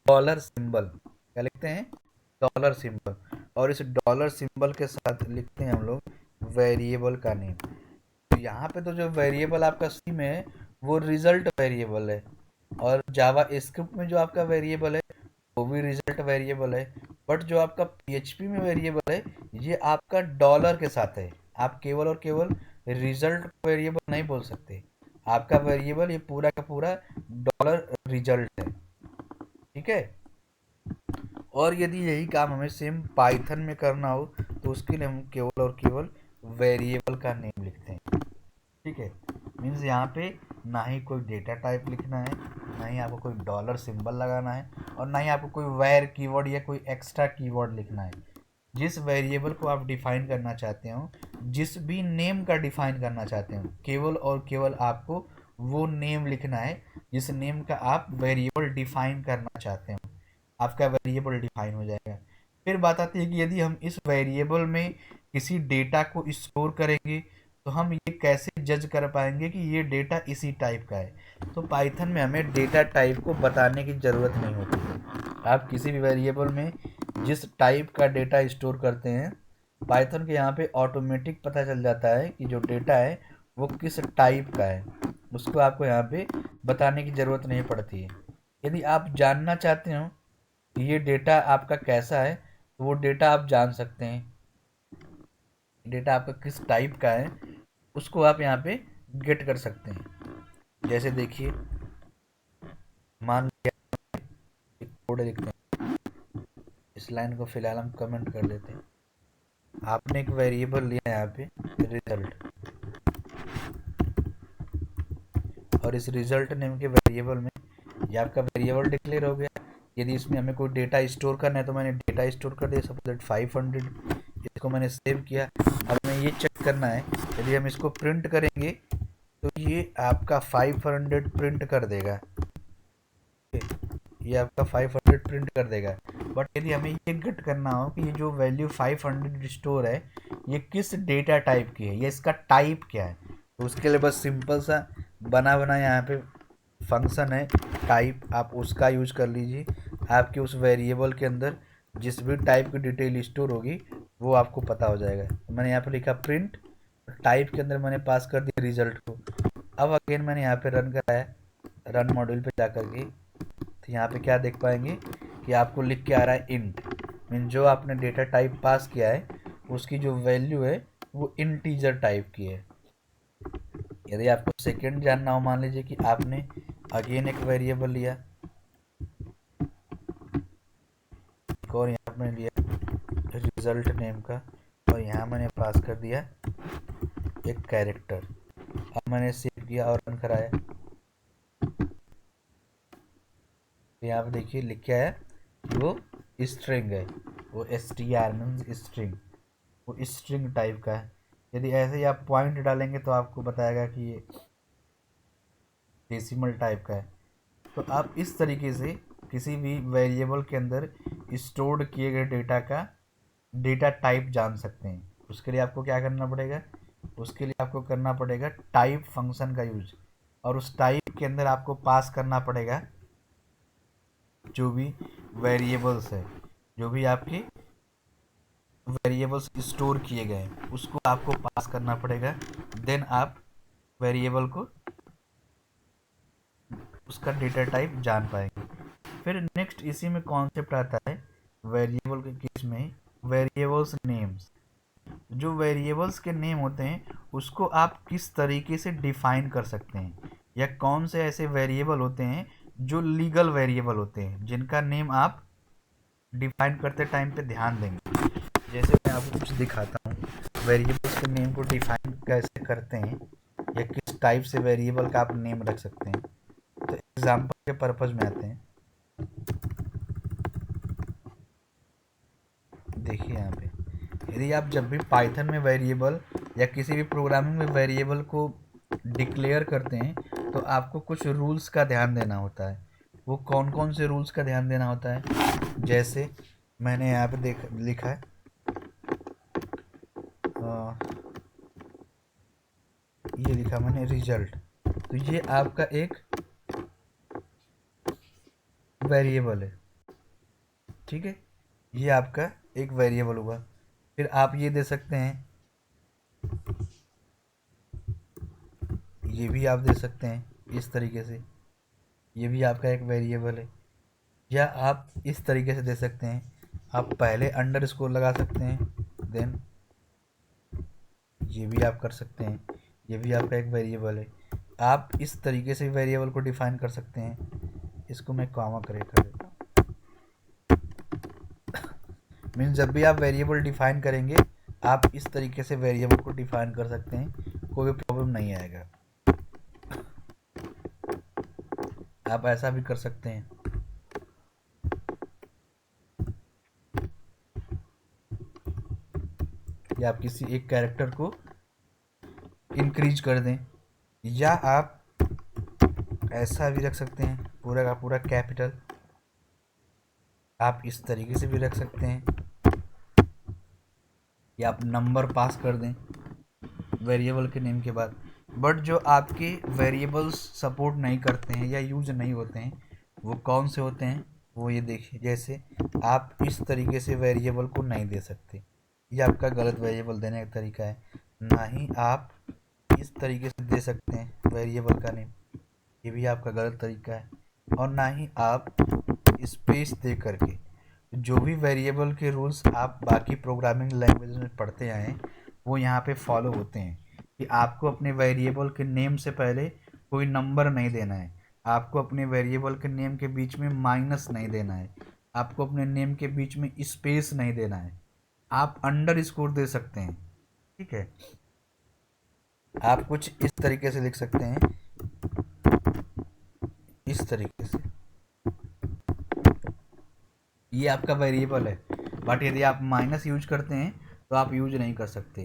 डॉलर सिंबल। क्या लिखते हैं, डॉलर सिंबल, और इस डॉलर सिंबल के साथ लिखते हैं हम लोग वेरिएबल का नेम। तो यहाँ पे तो जो वेरिएबल आपका सी में है वो रिजल्ट वेरिएबल है, और जावा स्क्रिप्ट में जो आपका वेरिएबल है वो भी रिजल्ट वेरिएबल है। बट जो आपका PHP में वेरिएबल है ये आपका डॉलर के साथ है, आप केवल और केवल रिजल्ट वेरिएबल नहीं बोल सकते। आपका वेरिएबल ये पूरा का पूरा डॉलर रिजल्ट है, ठीक है। और यदि यही काम हमें सेम पाइथन में करना हो तो उसके लिए हम केवल और केवल वेरिएबल का नेम लिखते हैं, ठीक है। मीन्स यहाँ पे ना ही कोई डेटा टाइप लिखना है, ना ही आपको कोई डॉलर सिंबल लगाना है, और ना ही आपको कोई वेर कीवर्ड या कोई एक्स्ट्रा कीवर्ड लिखना है। जिस वेरिएबल को आप डिफाइन करना चाहते हो, जिस भी नेम का डिफाइन करना चाहते हो, केवल और केवल आपको वो नेम लिखना है जिस नेम का आप वेरिएबल डिफाइन करना चाहते हो। आपका वेरिएबल डिफाइन हो जाएगा। फिर बात आती है कि यदि हम इस वेरिएबल में किसी डेटा को स्टोर करेंगे तो हम ये कैसे जज कर पाएंगे कि ये डेटा इसी टाइप का है। तो पाइथन में हमें डेटा टाइप को बताने की ज़रूरत नहीं होती है। आप किसी भी वेरिएबल में जिस टाइप का डेटा स्टोर करते हैं, पाइथन के यहाँ पे ऑटोमेटिक पता चल जाता है कि जो डेटा है वो किस टाइप का है। उसको आपको यहाँ पे बताने की ज़रूरत नहीं पड़ती है। यदि आप जानना चाहते हो कि ये डेटा आपका कैसा है तो वो डेटा आप जान सकते हैं, डेटा आपका किस टाइप का है उसको आप यहाँ पे गेट कर सकते हैं। जैसे देखिए, मान लिया एक कोड लिखते हैं, इस लाइन को फिलहाल हम कमेंट कर देते हैं। आपने एक वेरिएबल लिया यहाँ पे रिजल्ट, और इस रिजल्ट नेम के वेरिएबल में ये आपका वेरिएबल डिक्लेयर हो गया। यदि इसमें हमें कोई डेटा स्टोर करना है तो मैंने डेटा स्टोर कर दिया, सपोज दैट 500, इसको मैंने सेव किया। अब हमें ये चेक करना है, यदि हम इसको प्रिंट करेंगे तो ये आपका 500 प्रिंट कर देगा, ये आपका 500 प्रिंट कर देगा। बट यदि हमें ये गेट करना हो कि ये जो वैल्यू 500 स्टोर है ये किस डेटा टाइप की है, ये इसका टाइप क्या है, तो उसके लिए बस सिंपल सा बना बना यहाँ पे फंक्शन है टाइप, आप उसका यूज कर लीजिए। आपके उस वेरिएबल के अंदर जिस भी टाइप की डिटेल स्टोर होगी वो आपको पता हो जाएगा। तो मैंने यहाँ पे लिखा प्रिंट, टाइप के अंदर मैंने पास कर दिया रिजल्ट को। अब अगेन मैंने यहाँ पे रन कराया, रन मॉड्यूल पे जा करके, तो यहाँ पे क्या देख पाएंगे कि आपको लिख के आ रहा है इंट, मीन जो आपने डेटा टाइप पास किया है उसकी जो वैल्यू है वो इंटीजर टाइप की है। यदि आपको सेकंड जानना हो, मान लीजिए कि आपने अगेन एक वेरिएबल लिया, एक और यहाँ पे लिया रिजल्ट नेम का, और यहाँ मैंने पास कर दिया एक कैरेक्टर। अब मैंने सेव किया और रन कराया, तो यहाँ पे देखिए लिख के आया कि वो स्ट्रिंग है, वो str मीन्स स्ट्रिंग, वो स्ट्रिंग टाइप का है। यदि ऐसे ही आप पॉइंट डालेंगे तो आपको बताएगा कि ये डेसिमल टाइप का है। तो आप इस तरीके से किसी भी वेरिएबल के अंदर स्टोर्ड किए गए डेटा का डेटा टाइप जान सकते हैं। उसके लिए आपको क्या करना पड़ेगा, उसके लिए आपको करना पड़ेगा टाइप फंक्शन का यूज, और उस टाइप के अंदर आपको पास करना पड़ेगा जो भी वेरिएबल्स है, जो भी आपके वेरिएबल्स स्टोर किए गए हैं उसको आपको पास करना पड़ेगा। देन आप वेरिएबल को उसका डेटा टाइप जान पाएंगे। फिर नेक्स्ट इसी में कॉन्सेप्ट आता है वेरिएबल के केस में, वेरिएबल्स नेम्स। जो वेरिएबल्स के नेम होते हैं उसको आप किस तरीके से डिफाइन कर सकते हैं, या कौन से ऐसे वेरिएबल होते हैं जो लीगल वेरिएबल होते हैं जिनका नेम आप डिफाइन करते टाइम पे ध्यान देंगे। जैसे मैं आपको कुछ दिखाता हूँ, वेरिएबल्स के नेम को डिफाइन कैसे करते हैं या किस टाइप से वेरिएबल का आप नेम रख सकते हैं। तो एग्जाम्पल के पर्पज में आते हैं, देखिए यहाँ पे यदि आप जब भी पाइथन में वेरिएबल या किसी भी प्रोग्रामिंग में वेरिएबल को डिक्लेयर करते हैं तो आपको कुछ रूल्स का ध्यान देना होता है। वो कौन कौन से रूल्स का ध्यान देना होता है, जैसे मैंने यहाँ पे देख लिखा है ये लिखा मैंने रिजल्ट, तो ये आपका एक वेरिएबल है, ठीक है, ये आपका एक वेरिएबल हुआ। फिर आप ये दे सकते हैं, ये भी आप दे सकते हैं इस तरीके से, ये भी आपका एक वेरिएबल है। या आप इस तरीके से दे सकते हैं, आप पहले अंडर स्कोर लगा सकते हैं, देन ये भी आप कर सकते हैं, ये भी आपका एक वेरिएबल है। आप इस तरीके से वेरिएबल को डिफाइन कर सकते हैं। इसको मैं कॉमा कर देता हूँ। मीन्स जब भी आप वेरिएबल डिफाइन करेंगे आप इस तरीके से वेरिएबल को डिफाइन कर सकते हैं, कोई प्रॉब्लम नहीं आएगा। आप ऐसा भी कर सकते हैं। या आप किसी एक कैरेक्टर को इंक्रीज कर दें, या आप ऐसा भी रख सकते हैं पूरा का पूरा कैपिटल। आप इस तरीके से भी रख सकते हैं, या आप नंबर पास कर दें वेरिएबल के नेम के बाद। बट जो आपके वेरिएबल्स सपोर्ट नहीं करते हैं या यूज नहीं होते हैं वो कौन से होते हैं, वो ये देखिए। जैसे आप इस तरीके से वेरिएबल को नहीं दे सकते, ये आपका गलत वेरिएबल देने का तरीका है। ना ही आप इस तरीके से दे सकते हैं वेरिएबल का नेम, ये भी आपका गलत तरीका है। और ना ही आप स्पेस दे करके, जो भी वेरिएबल के रूल्स आप बाकी प्रोग्रामिंग लैंग्वेज में पढ़ते आए हैं वो यहाँ पे फॉलो होते हैं कि आपको अपने वेरिएबल के नेम से पहले कोई नंबर नहीं देना है, आपको अपने वेरिएबल के नेम के बीच में माइनस नहीं देना है, आपको अपने नेम के बीच में स्पेस नहीं देना है। आप अंडर स्कोर दे सकते हैं, ठीक है। आप कुछ इस तरीके से लिख सकते हैं, इस तरीके से। ये आपका वेरिएबल है, बट यदि आप माइनस यूज करते हैं तो आप यूज नहीं कर सकते,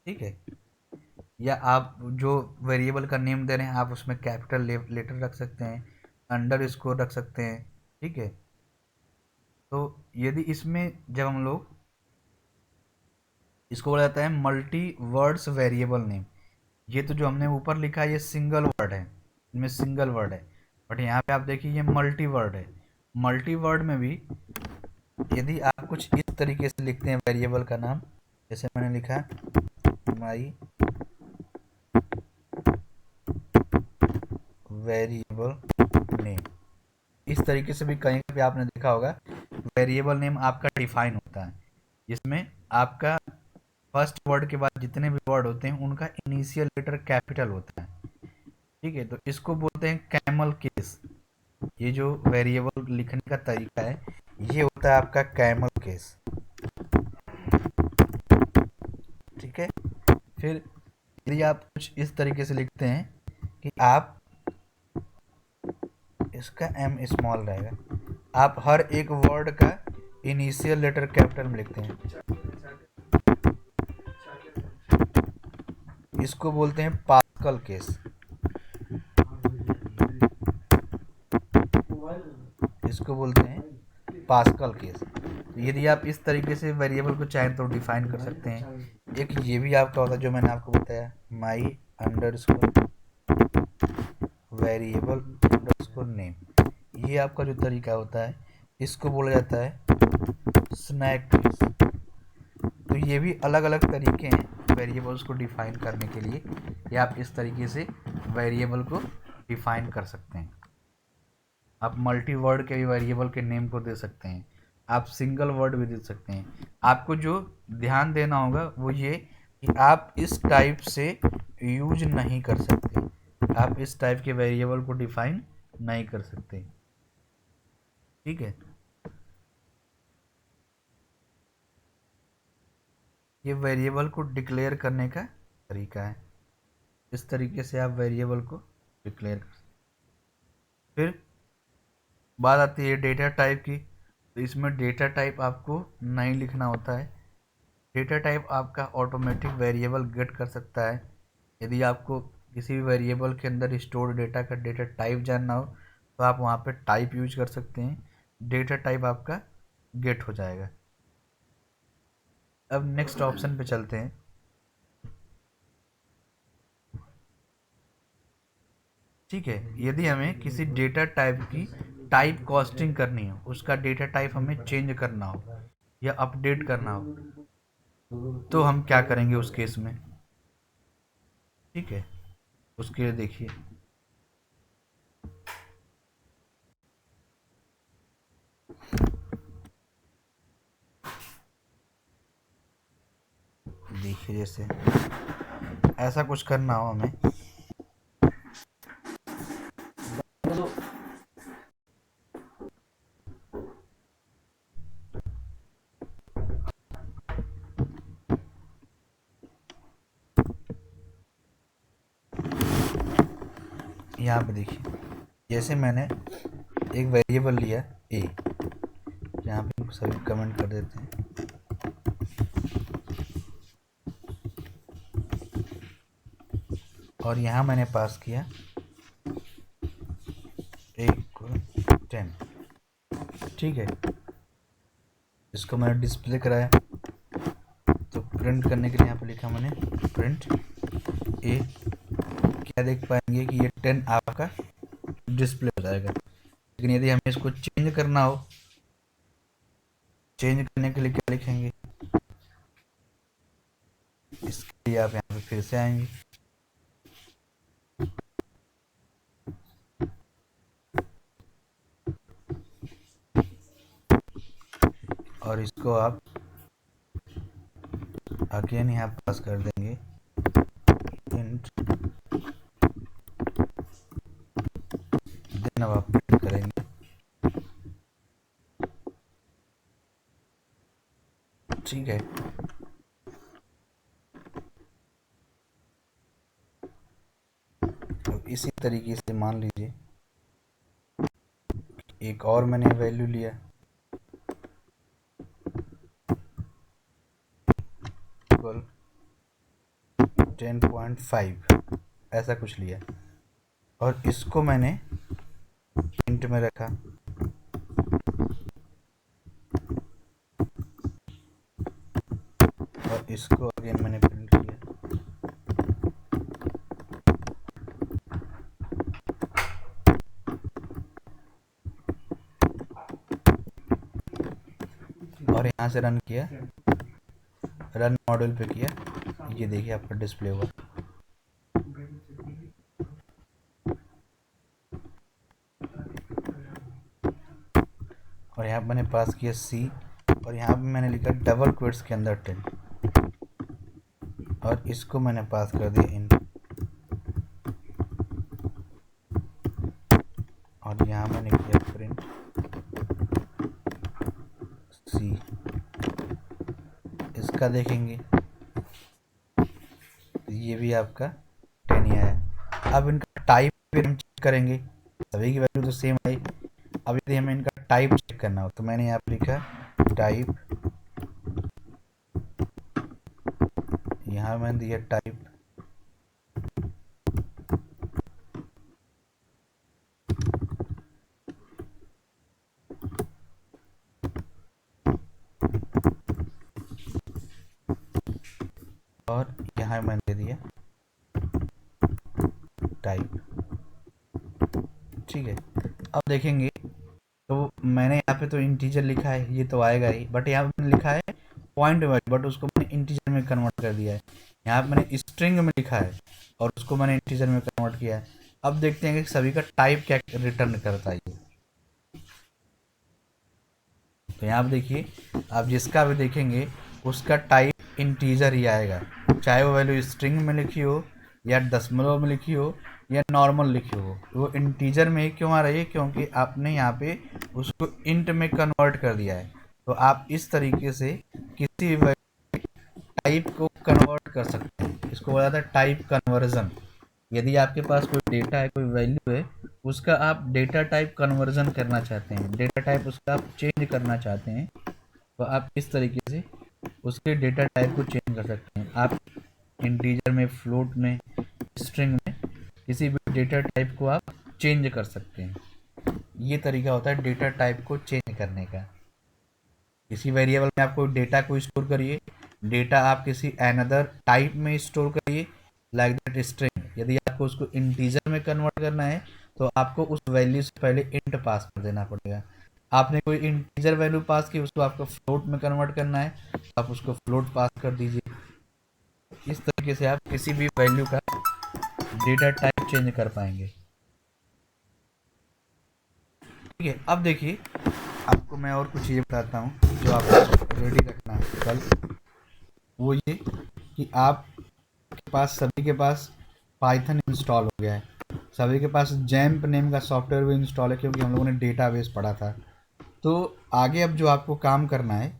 ठीक है। या आप जो वेरिएबल का नेम दे रहे हैं आप उसमें कैपिटल लेटर रख सकते हैं, अंडर स्कोर रख सकते हैं, ठीक है। तो यदि इसमें जब हम लोग इसको बोला जाता है मल्टी वर्ड्स वेरिएबल नेम। ये तो जो हमने ऊपर लिखा है ये सिंगल वर्ड है, इनमें सिंगल वर्ड है। बट यहाँ पे आप देखिए ये मल्टी वर्ड है। मल्टी वर्ड में भी यदि आप कुछ इस तरीके से लिखते हैं वेरिएबल का नाम, जैसे मैंने लिखा माई वेरिएबल नेम, इस तरीके से भी कहीं पे आपने देखा होगा वेरिएबल नेम आपका डिफाइन होता है, जिसमें आपका फर्स्ट वर्ड के बाद जितने भी वर्ड होते हैं उनका इनिशियल लेटर कैपिटल होता है, ठीक है। तो इसको बोलते हैं कैमल केस। ये जो वेरिएबल लिखने का तरीका है ये होता है आपका कैमल केस, ठीक है। फिर यदि आप कुछ इस तरीके से लिखते हैं कि आप, इसका एम स्मॉल रहेगा, आप हर एक वर्ड का इनिशियल लेटर कैपिटल में लिखते हैं, इसको बोलते हैं पास्कल केस, इसको बोलते हैं पास्कल केस। तो यदि आप इस तरीके से वेरिएबल को चाहें तो डिफाइन कर सकते हैं। एक ये भी आपका होता है जो मैंने आपको बताया, my under score variable under score name, ये आपका जो तरीका होता है इसको बोला जाता है स्नैक केस। तो ये भी अलग अलग तरीके हैं वेरिएबल्स को डिफाइन करने के लिए, या आप इस तरीके से वेरिएबल को डिफाइन कर सकते हैं। आप मल्टी वर्ड के भी वेरिएबल के नेम को दे सकते हैं, आप सिंगल वर्ड भी दे सकते हैं। आपको जो ध्यान देना होगा वो ये कि आप इस टाइप से यूज नहीं कर सकते, आप इस टाइप के वेरिएबल को डिफाइन नहीं कर सकते, ठीक है। ये वेरिएबल को डिक्लेयर करने का तरीका है, इस तरीके से आप वेरिएबल को डिक्लेयर कर सकते। फिर बात आती है डेटा टाइप की। तो इसमें डेटा टाइप आपको नहीं लिखना होता है, डेटा टाइप आपका ऑटोमेटिक वेरिएबल गेट कर सकता है। यदि आपको किसी भी वेरिएबल के अंदर स्टोर डेटा का डेटा टाइप जानना हो तो आप वहाँ पे टाइप यूज कर सकते हैं, डेटा टाइप आपका गेट हो जाएगा। अब नेक्स्ट ऑप्शन पे चलते हैं। ठीक है, यदि हमें किसी डेटा टाइप की टाइप कास्टिंग करनी हो, उसका डेटा टाइप हमें चेंज करना हो या अपडेट करना हो, तो हम क्या करेंगे उस केस में, ठीक है। उसके लिए देखिए, देखिए जैसे ऐसा कुछ करना हो हमें, यहाँ पे देखिए जैसे मैंने एक वेरिएबल लिया ए, यहाँ पे सभी कमेंट कर देते हैं, और यहाँ मैंने पास किया एक 10, ठीक है। इसको मैंने डिस्प्ले कराया, तो प्रिंट करने के लिए यहाँ पे लिखा मैंने प्रिंट ए, क्या देख पाएंगे कि ये 10 आपका डिस्प्ले हो जाएगा। लेकिन यदि हमें इसको चेंज करना हो, चेंज करने के लिए क्या लिखेंगे, इसके लिए आप यहाँ पे फिर से आएंगे, और इसको आप अगेन यहाँ पास कर देंगे इंट, देन अब आप प्रिंट करेंगे, ठीक है। तो इसी तरीके से मान लीजिए एक और मैंने वैल्यू लिया, इक्वल 10.5 ऐसा कुछ लिया, और इसको मैंने इंट में रखा, और इसको अगेन मैंने प्रिंट किया, और यहाँ से रन किया, रन मॉड्यूल पे किया, ये देखिए आपका डिस्प्ले हुआ। और यहाँ पे मैंने पास किया सी, और यहाँ पे मैंने लिखा डबल क्वेट्स के अंदर 10, और इसको मैंने पास कर दिया इन, और यहाँ मैंने किया प्रिंट सी। इसका देखेंगे ये भी आपका 10 ही आया। अब इनका टाइप फिर हम चेक करेंगे, सभी की वैल्यू तो सेम आई। अब यदि हमें इनका टाइप चेक करना हो तो मैंने यहाँ पे लिखा टाइप, यहाँ मैंने दिया टाइप, और यहाँ मैंने दे दिया टाइप, ठीक है। अब देखेंगे तो मैंने यहाँ पे तो इंटीजर लिखा है, ये तो आएगा ही, बट यहाँ पे मैंने लिखा है पॉइंट वैल्यू, बट उसको मैंने इंटीजर में कन्वर्ट कर दिया है। यहाँ पे मैंने स्ट्रिंग में लिखा है और उसको मैंने इंटीजर में कन्वर्ट किया है। अब देखते हैं कि सभी का टाइप क्या रिटर्न करता है ये। तो यहाँ पे देखिए आप जिसका भी देखेंगे उसका टाइप इंटीजर ही आएगा, चाहे वो वैल्यू स्ट्रिंग में लिखी हो या दशमलव में लिखी हो या नॉर्मल लिखी हो, वो इंटीजर में ही क्यों आ रही है, क्योंकि आपने यहाँ पे उसको इंट में कन्वर्ट कर दिया है। तो आप इस तरीके से किसी भी टाइप को कन्वर्ट कर सकते हैं, इसको बोला जाता है टाइप कन्वर्जन। यदि आपके पास कोई डेटा है, कोई वैल्यू है, उसका आप डेटा टाइप कन्वर्जन करना चाहते हैं, डेटा टाइप उसका आप चेंज करना चाहते हैं, तो आप इस तरीके से उसके डेटा टाइप को चेंज कर सकते हैं। आप इंटीजर में, फ्लोट में, स्ट्रिंग में किसी भी डेटा टाइप को आप चेंज कर सकते हैं। ये तरीका होता है डेटा टाइप को चेंज करने का। किसी वेरिएबल में आप कोई डेटा को स्टोर करिए, डेटा आप किसी अनदर टाइप में स्टोर करिए, लाइक दैट स्ट्रिंग। यदि आपको उसको इंटीजर में कन्वर्ट करना है तो आपको उस वैल्यू से पहले इंट पास कर देना पड़ेगा। आपने कोई इंटीजर वैल्यू पास की, उसको आपको फ्लोट में कन्वर्ट करना है, तो आप उसको फ्लोट पास कर दीजिए। इस तरीके से आप किसी भी वैल्यू का डेटा टाइप चेंज कर पाएंगे, ठीक है। अब देखिए आपको मैं और कुछ चीज़ें बताता हूँ जो आपको रेडी रखना है कल। वो ये कि आपके पास सभी के पास पाइथन इंस्टॉल हो गया है, सभी के पास जैम्प नेम का सॉफ्टवेयर भी इंस्टॉल है, क्योंकि हम लोगों ने डेटाबेस पढ़ा था। तो आगे अब जो आपको काम करना है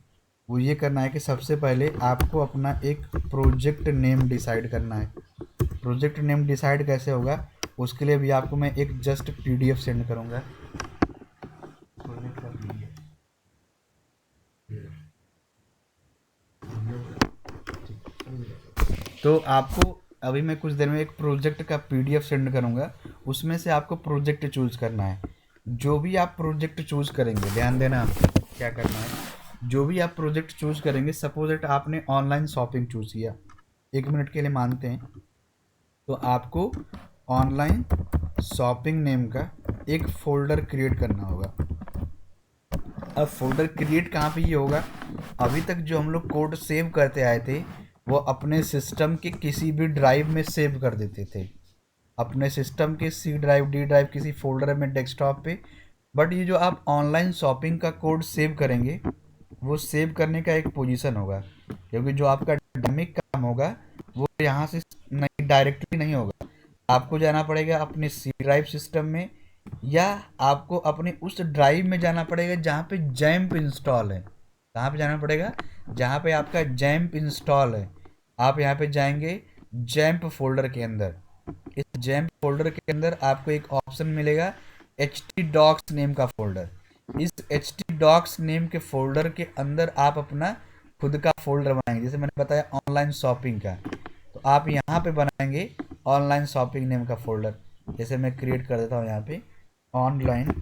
वो ये करना है कि सबसे पहले आपको अपना एक प्रोजेक्ट नेम डिसाइड करना है। प्रोजेक्ट नेम डिसाइड कैसे होगा, उसके लिए भी आपको मैं एक जस्ट पीडीएफ सेंड करूँगा। तो आपको अभी मैं कुछ देर में एक प्रोजेक्ट का पीडीएफ सेंड करूँगा, उसमें से आपको प्रोजेक्ट चूज करना है। जो भी आप प्रोजेक्ट चूज करेंगे, ध्यान देना आपको क्या करना है। जो भी आप प्रोजेक्ट चूज करेंगे, सपोज दैट आपने ऑनलाइन शॉपिंग चूज किया, 1 मिनट के लिए मानते हैं, तो आपको ऑनलाइन शॉपिंग नेम का एक फोल्डर क्रिएट करना होगा। अब फोल्डर क्रिएट कहाँ पे ये होगा, अभी तक जो हम लोग कोड सेव करते आए थे वो अपने सिस्टम के किसी भी ड्राइव में सेव कर देते थे, अपने सिस्टम के सी ड्राइव, डी ड्राइव, किसी फोल्डर में डेस्कटॉप पे। बट ये जो आप ऑनलाइन शॉपिंग का कोड सेव करेंगे, वो सेव करने का एक पोजीशन होगा, क्योंकि जो आपका डायनेमिक काम होगा वो यहाँ से नहीं, डायरेक्टली नहीं होगा। आपको जाना पड़ेगा अपने सी ड्राइव सिस्टम में, या आपको अपने उस ड्राइव में जाना पड़ेगा जहाँ पे जैम्प इंस्टॉल है। कहाँ पे जाना पड़ेगा, जहाँ पे आपका जैम्प इंस्टॉल है। आप यहाँ पे जाएंगे जैम्प फोल्डर के अंदर। इस जैम्प फोल्डर के अंदर आपको एक ऑप्शन मिलेगा एच टी डॉक्स नेम का फोल्डर। इस एच टी डॉक्स नेम के फोल्डर के अंदर आप अपना खुद का फोल्डर बनाएंगे, जैसे मैंने बताया ऑनलाइन शॉपिंग का, तो आप यहाँ पे बनाएंगे ऑनलाइन शॉपिंग नेम का फोल्डर। जैसे मैं क्रिएट कर देता हूँ यहाँ पे ऑनलाइन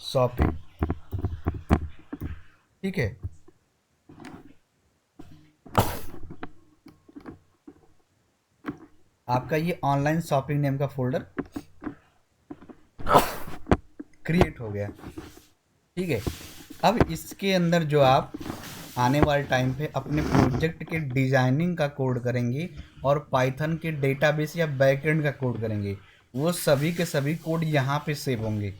शॉपिंग, ठीक है। आपका ये ऑनलाइन शॉपिंग नेम का फोल्डर क्रिएट हो गया, ठीक है। अब इसके अंदर जो आप आने वाले टाइम पे अपने प्रोजेक्ट के डिजाइनिंग का कोड करेंगे और पाइथन के डेटाबेस या बैकएंड का कोड करेंगे, वो सभी के सभी कोड यहाँ पे सेव होंगे।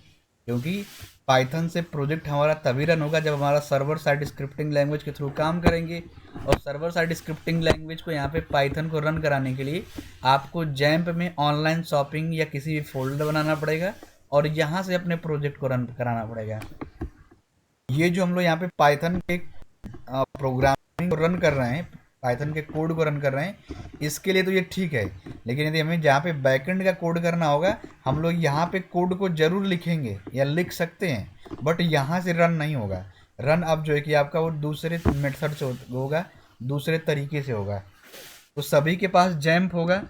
क्योंकि पाइथन से प्रोजेक्ट हमारा तभी रन होगा जब हमारा सर्वर साइड स्क्रिप्टिंग लैंग्वेज के थ्रू काम करेंगे, और सर्वर साइड स्क्रिप्टिंग लैंग्वेज को यहाँ पे पाइथन को रन कराने के लिए आपको जैम्प में ऑनलाइन शॉपिंग या किसी भी फोल्डर बनाना पड़ेगा और यहाँ से अपने प्रोजेक्ट को रन कराना पड़ेगा। ये जो हम लोग यहाँ पे पाइथन के प्रोग्रामिंग को रन कर रहे हैं, पाइथन के कोड को रन कर रहे हैं, इसके लिए तो ये ठीक है। लेकिन यदि हमें जहाँ पे बैकएंड का कोड करना होगा, हम लोग यहाँ पे कोड को जरूर लिखेंगे या लिख सकते हैं, बट यहाँ से रन नहीं होगा। रन अब जो है कि आपका वो दूसरे मेथड से होगा, दूसरे तरीके से होगा। तो सभी के पास जैम्प होगा,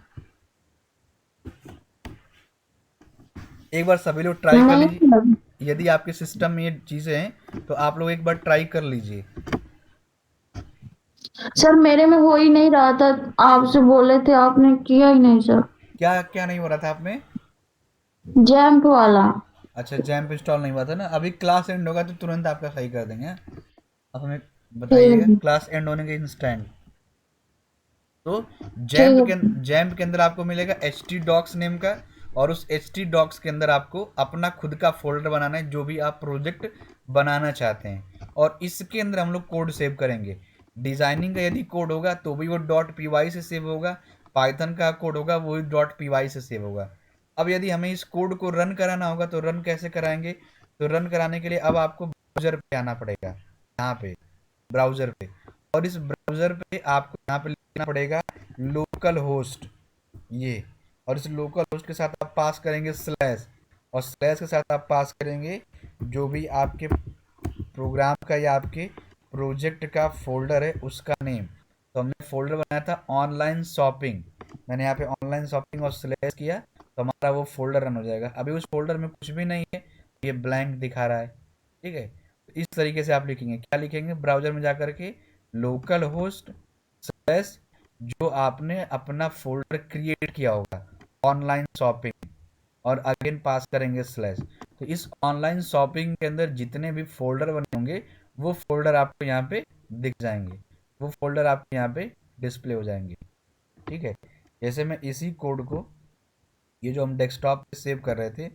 एक बार सभी लोग ट्राई कर लीजिए। नहीं यदि आपके सिस्टम में ये चीज़ें हैं तो आप लोग एक बार ट्राई कर लीजिए। सर, मेरे में हो ही नहीं रहा था। आपसे बोले थे, आपने किया ही नहीं सर। क्या क्या नहीं हो रहा था आप में? जैम्प वाला। अच्छा, जैम्प इंस्टॉल नहीं हुआ था ना। अभी क्लास एंड होगा तो तुरंत आपका सही कर देंगे। आप हमें बताइएगा ठीक क्लास एंड होने के इंस्टेंट। तो ठीक है। जैम्प के अंदर आपको मिलेगा एच टी डॉक्स नेम का, और उस एच टी डॉक्स के अंदर आपको अपना खुद का फोल्डर बनाना है जो भी आप प्रोजेक्ट बनाना चाहते हैं, और इसके अंदर हम लोग कोड सेव करेंगे। डिजाइनिंग का यदि कोड होगा तो भी वो डॉट पी वाई से सेव होगा, पाइथन का कोड होगा वो भी डॉट पी वाई से सेव होगा। अब यदि हमें इस कोड को रन कराना होगा तो रन कैसे कराएंगे, तो रन कराने के लिए अब आपको ब्राउजर पे आना पड़ेगा, यहाँ पे ब्राउजर पे, और इस ब्राउजर पे आपको यहाँ पे लिखना पड़ेगा लोकल होस्ट, ये, और इस लोकल होस्ट के साथ आप पास करेंगे स्लैश, और स्लैश के साथ आप पास करेंगे जो भी आपके प्रोग्राम का या आपके प्रोजेक्ट का फोल्डर है उसका नेम। तो हमने फोल्डर बनाया था ऑनलाइन शॉपिंग, मैंने यहाँ पे ऑनलाइन शॉपिंग और स्लैश किया तो हमारा वो फोल्डर रन हो जाएगा। अभी उस फोल्डर में कुछ भी नहीं है, ये ब्लैंक दिखा रहा है, ठीक है। तो इस तरीके से आप लिखेंगे, क्या लिखेंगे, ब्राउजर में जाकर के लोकल होस्ट स्लैश जो आपने अपना फोल्डर क्रिएट किया होगा ऑनलाइन शॉपिंग, और अगेन पास करेंगे स्लैश। तो इस ऑनलाइन शॉपिंग के अंदर जितने भी फोल्डर बने होंगे वो फोल्डर आपको यहाँ पे दिख जाएंगे, वो फोल्डर आपको यहाँ पे डिस्प्ले हो जाएंगे, ठीक है। जैसे मैं इसी कोड को, ये जो हम डेस्कटॉप पे सेव कर रहे थे,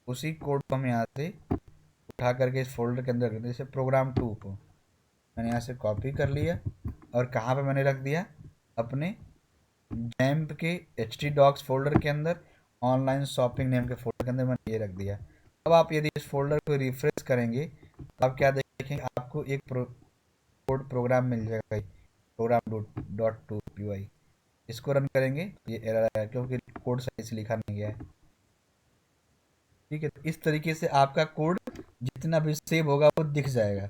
उसी कोड को हम यहाँ से उठा करके इस फोल्डर के अंदर करते हैं। जैसे प्रोग्राम 2 को मैंने यहाँ से कॉपी कर लिया और कहाँ पे मैंने रख दिया, अपने जैम्प के htdocs फोल्डर के अंदर, ऑनलाइन शॉपिंग नेम के फोल्डर के अंदर मैंने ये रख दिया। अब आप यदि इस फोल्डर को रिफ्रेश करेंगे तो आप क्या देखेंगे, आपको एक कोड प्रोग्राम मिल जाएगा, program dot two P Y. इसको रन करेंगे तो ये एरर आएगा क्योंकि कोड सही से लिखा नहीं गया है। ठीक है, तो इस तरीके से आपका कोड जितना भी सेव होगा वो दिख जाएगा,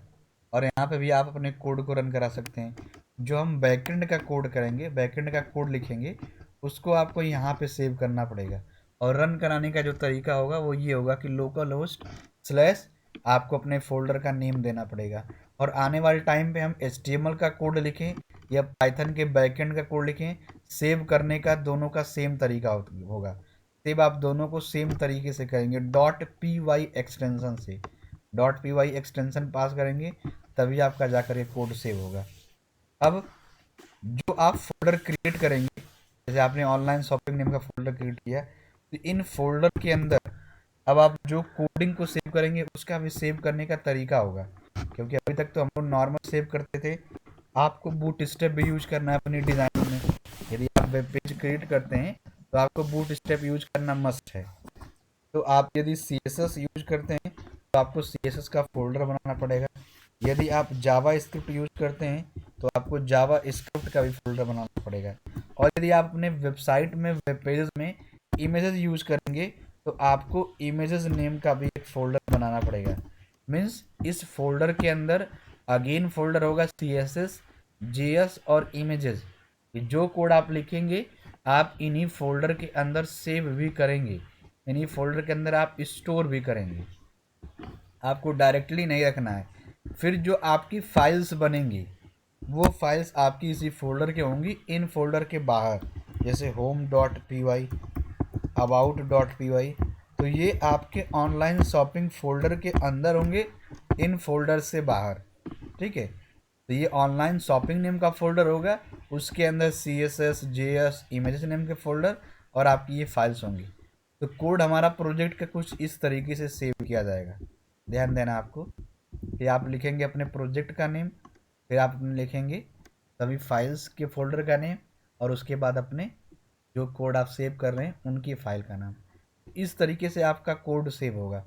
और यहाँ पे भी आप अपने कोड को रन करा सकते हैं। जो हम बैकएंड का कोड करेंगे, बैकएंड का कोड लिखेंगे, उसको आपको यहाँ पे सेव करना पड़ेगा। और रन कराने का जो तरीका होगा वो ये होगा कि लोकल होस्ट स्लैश आपको अपने फोल्डर का नेम देना पड़ेगा। और आने वाले टाइम पे हम HTML का कोड लिखें या पाइथन के बैकएंड का कोड लिखें, सेव करने का दोनों का सेम तरीका होगा। सेव आप दोनों को सेम तरीके से करेंगे, डॉट पी वाई एक्सटेंशन से, डॉट पी वाई एक्सटेंशन पास करेंगे तभी आपका जाकर ये कोड सेव होगा। अब जो आप फोल्डर क्रिएट करेंगे, जैसे आपने ऑनलाइन शॉपिंग नेम का फोल्डर क्रिएट किया, तो इन फोल्डर के अंदर अब आप जो कोडिंग को सेव करेंगे उसका भी सेव करने का तरीका होगा। क्योंकि अभी तक तो हम लोग नॉर्मल सेव करते थे, आपको बूट स्टेप भी यूज करना है अपनी डिज़ाइन में। यदि आप वेब पेज क्रिएट करते हैं तो आपको बूट स्टेप यूज करना मस्ट है। तो आप यदि CSS यूज करते हैं तो आपको CSS का फोल्डर बनाना पड़ेगा। यदि आप जावा स्क्रिप्ट यूज करते हैं तो आपको जावा स्क्रिप्ट का भी फोल्डर बनाना पड़ेगा। और यदि आप अपने वेबसाइट में, वेब पेजेस में इमेजेस यूज करेंगे तो आपको इमेजेस नेम का भी एक फोल्डर बनाना पड़ेगा। मीन्स इस फोल्डर के अंदर अगेन फोल्डर होगा CSS, JS और इमेजेस। जो कोड आप लिखेंगे आप इन्हीं फोल्डर के अंदर सेव भी करेंगे, इन्हीं फोल्डर के अंदर आप स्टोर भी करेंगे, आपको डायरेक्टली नहीं रखना है। फिर जो आपकी फाइल्स बनेंगी वो फाइल्स आपकी इसी फोल्डर के होंगी, इन फोल्डर के बाहर, जैसे home dot P Y, about dot P Y, तो ये आपके ऑनलाइन शॉपिंग फोल्डर के अंदर होंगे, इन फोल्डर से बाहर। ठीक है, तो ये ऑनलाइन शॉपिंग नेम का फोल्डर होगा, उसके अंदर CSS, JS, इमेजेस नेम के फोल्डर, और आपकी ये फाइल्स होंगी। तो कोड हमारा प्रोजेक्ट का कुछ इस तरीके से सेव किया जाएगा। ध्यान देना आपको कि आप लिखेंगे अपने प्रोजेक्ट का नेम, फिर आप अपने लिखेंगे सभी फाइल्स के फोल्डर का नेम, और उसके बाद अपने जो कोड आप सेव कर रहे हैं उनकी फाइल का नाम। इस तरीके से आपका कोड सेव होगा।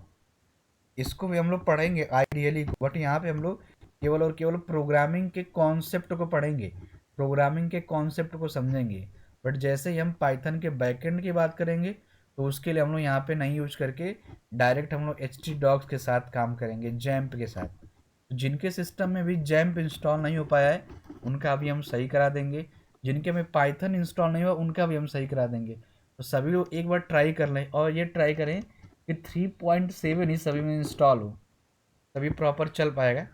इसको भी हम लोग पढ़ेंगे आइडियली, बट यहाँ पे हम लोग केवल और केवल प्रोग्रामिंग के कॉन्सेप्ट को पढ़ेंगे, प्रोग्रामिंग के कॉन्सेप्ट को समझेंगे। बट जैसे ही हम पाइथन के बैकएंड की बात करेंगे तो उसके लिए हम लोग यहाँ पे नहीं यूज करके डायरेक्ट हम लोग htdocs के साथ काम करेंगे, जैम्प के साथ। तो जिनके सिस्टम में भी जैम्प इंस्टॉल नहीं हो पाया है उनका भी हम सही करा देंगे, जिनके में पाइथन इंस्टॉल नहीं हुआ उनका भी हम सही करा देंगे। तो सभी लोग एक बार ट्राई कर लें, और ये ट्राई करें कि 3.7 ही सभी में इंस्टॉल हो, तभी प्रॉपर चल पाएगा।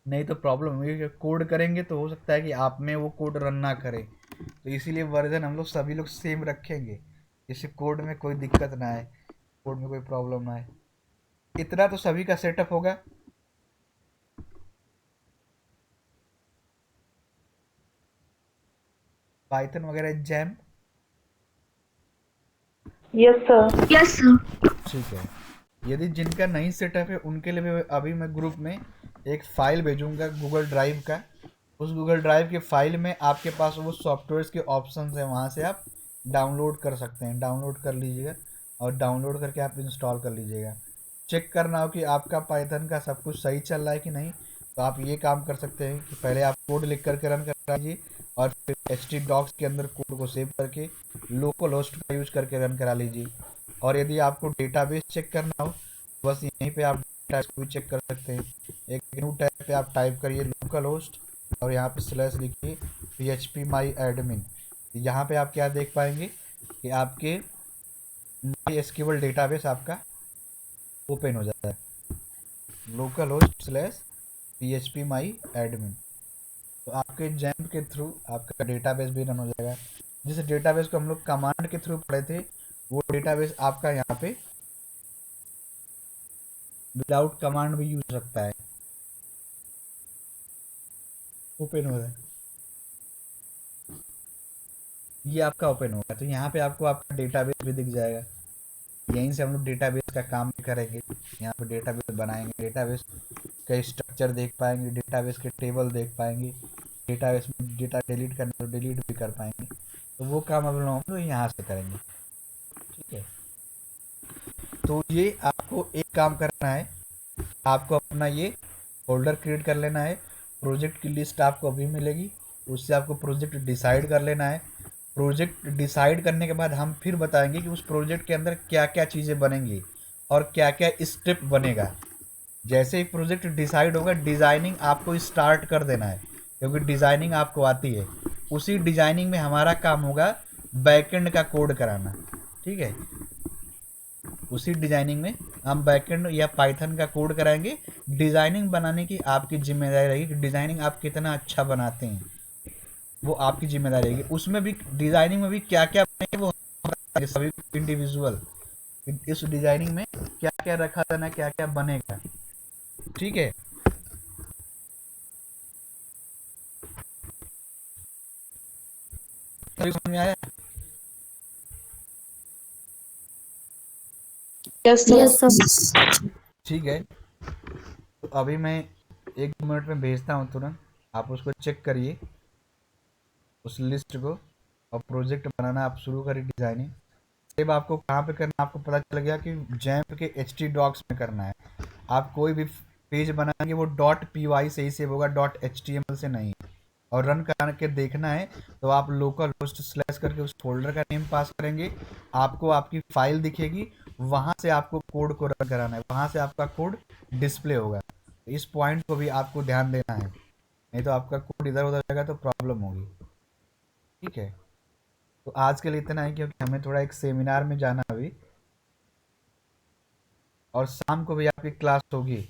नहीं तो प्रॉब्लम होगी कि कोड करेंगे तो हो सकता है कि आप में वो कोड रन ना करे। तो इसीलिए वर्जन हम लोग सभी लोग सेम रखेंगे, जिससे कोड में कोई दिक्कत ना आए, कोड में कोई प्रॉब्लम ना आए। इतना तो सभी का सेटअप होगा। पाइथन वगैरह jam. Yes sir. Yes sir. ठीक है, यदि जिनका नहीं सेटअप है उनके लिए भी अभी मैं ग्रुप में एक फाइल भेजूंगा गूगल ड्राइव का। उस गूगल ड्राइव के फाइल में आपके पास वो सॉफ्टवेयर्स के ऑप्शंस हैं, वहाँ से आप डाउनलोड कर सकते हैं, डाउनलोड कर लीजिएगा और डाउनलोड करके आप इंस्टॉल कर लीजिएगा। चेक करना हो कि आपका पाइथन का सब कुछ सही चल रहा है कि नहीं, तो आप ये काम कर सकते हैं कि पहले आप कोड लिख करके रन करा लीजिए, और फिर HTdocs के अंदर कोड को सेव करके लोकल होस्ट का यूज करके रन करा लीजिए। और यदि आपको डेटाबेस चेक करना हो बस यहीं पे आप डेटा को भी चेक कर सकते हैं। एक न्यू टैब पे आप टाइप करिए लोकल होस्ट, और यहाँ पे स्लैश लिखिए PHP माई एडमिन। यहाँ पे आप क्या देख पाएंगे कि आपके MySQL डेटाबेस आपका ओपन हो जाता है, लोकल होस्ट स्लैश PHP माई एडमिन। तो आपके जैम्प के थ्रू आपका डेटाबेस भी रन हो जाएगा। जिस डेटाबेस को हम लोग कमांड के थ्रू पढ़े थे वो डेटाबेस आपका यहाँ पे विदाउट कमांड भी यूज सकता है, ओपन हो जाए। ये आपका ओपन होगा तो यहाँ पे आपको आपका डेटाबेस भी दिख जाएगा। यहीं से हम लोग डेटाबेस का काम भी करेंगे, यहाँ पे डेटाबेस बनाएंगे, डेटाबेस का स्ट्रक्चर देख पाएंगे, डेटाबेस के टेबल देख पाएंगे, डेटा इसमें डेटा डिलीट करना तो डिलीट भी कर पाएंगे। तो वो काम अब हम लोग यहाँ से करेंगे। ठीक है, तो ये आपको एक काम करना है, आपको अपना ये फोल्डर क्रिएट कर लेना है। प्रोजेक्ट की लिस्ट आपको अभी मिलेगी, उससे आपको प्रोजेक्ट डिसाइड कर लेना है। प्रोजेक्ट डिसाइड करने के बाद हम फिर बताएंगे कि उस प्रोजेक्ट के अंदर क्या क्या चीज़ें बनेंगी और क्या क्या स्टेप बनेगा। जैसे ही प्रोजेक्ट डिसाइड होगा, डिज़ाइनिंग आपको स्टार्ट कर देना है, क्योंकि डिज़ाइनिंग आपको आती है। उसी डिज़ाइनिंग में हमारा काम होगा बैकएंड का कोड कराना। ठीक है, उसी डिज़ाइनिंग में हम बैकएंड या पाइथन का कोड कराएंगे। डिज़ाइनिंग बनाने की आपकी जिम्मेदारी रहेगी कि डिज़ाइनिंग आप कितना अच्छा बनाते हैं, वो आपकी जिम्मेदारी रहेगी। उसमें भी डिज़ाइनिंग में भी क्या क्या बनेंगे वो हम बताएंगे, सभी इंडिविजुअल इस डिज़ाइनिंग में क्या क्या रखा जाना, क्या क्या बनेगा। ठीक है, तो समझ में आया? Yes yes sir. सर। ठीक है, तो अभी मैं 1-2 मिनट में भेजता हूँ तुरंत, आप उसको चेक करिए उस लिस्ट को, और प्रोजेक्ट बनाना आप शुरू करिए डिज़ाइनिंग। सेव आपको कहाँ पे करना है, आपको पता चल गया कि जैम्प के htdocs में करना है। आप कोई भी पेज बनाएंगे वो .py से ही सेव होगा, .html से नहीं। और रन करके देखना है तो आप लोकल होस्ट स्लैश करके उस फोल्डर का नेम पास करेंगे, आपको आपकी फाइल दिखेगी, वहाँ से आपको कोड को रन कराना है, वहाँ से आपका कोड डिस्प्ले होगा। इस पॉइंट को भी आपको ध्यान देना है, नहीं तो आपका कोड इधर उधर जाएगा तो प्रॉब्लम होगी। ठीक है, तो आज के लिए इतना ही, क्योंकि हमें थोड़ा एक सेमिनार में जाना अभी, और शाम को भी आपकी क्लास होगी।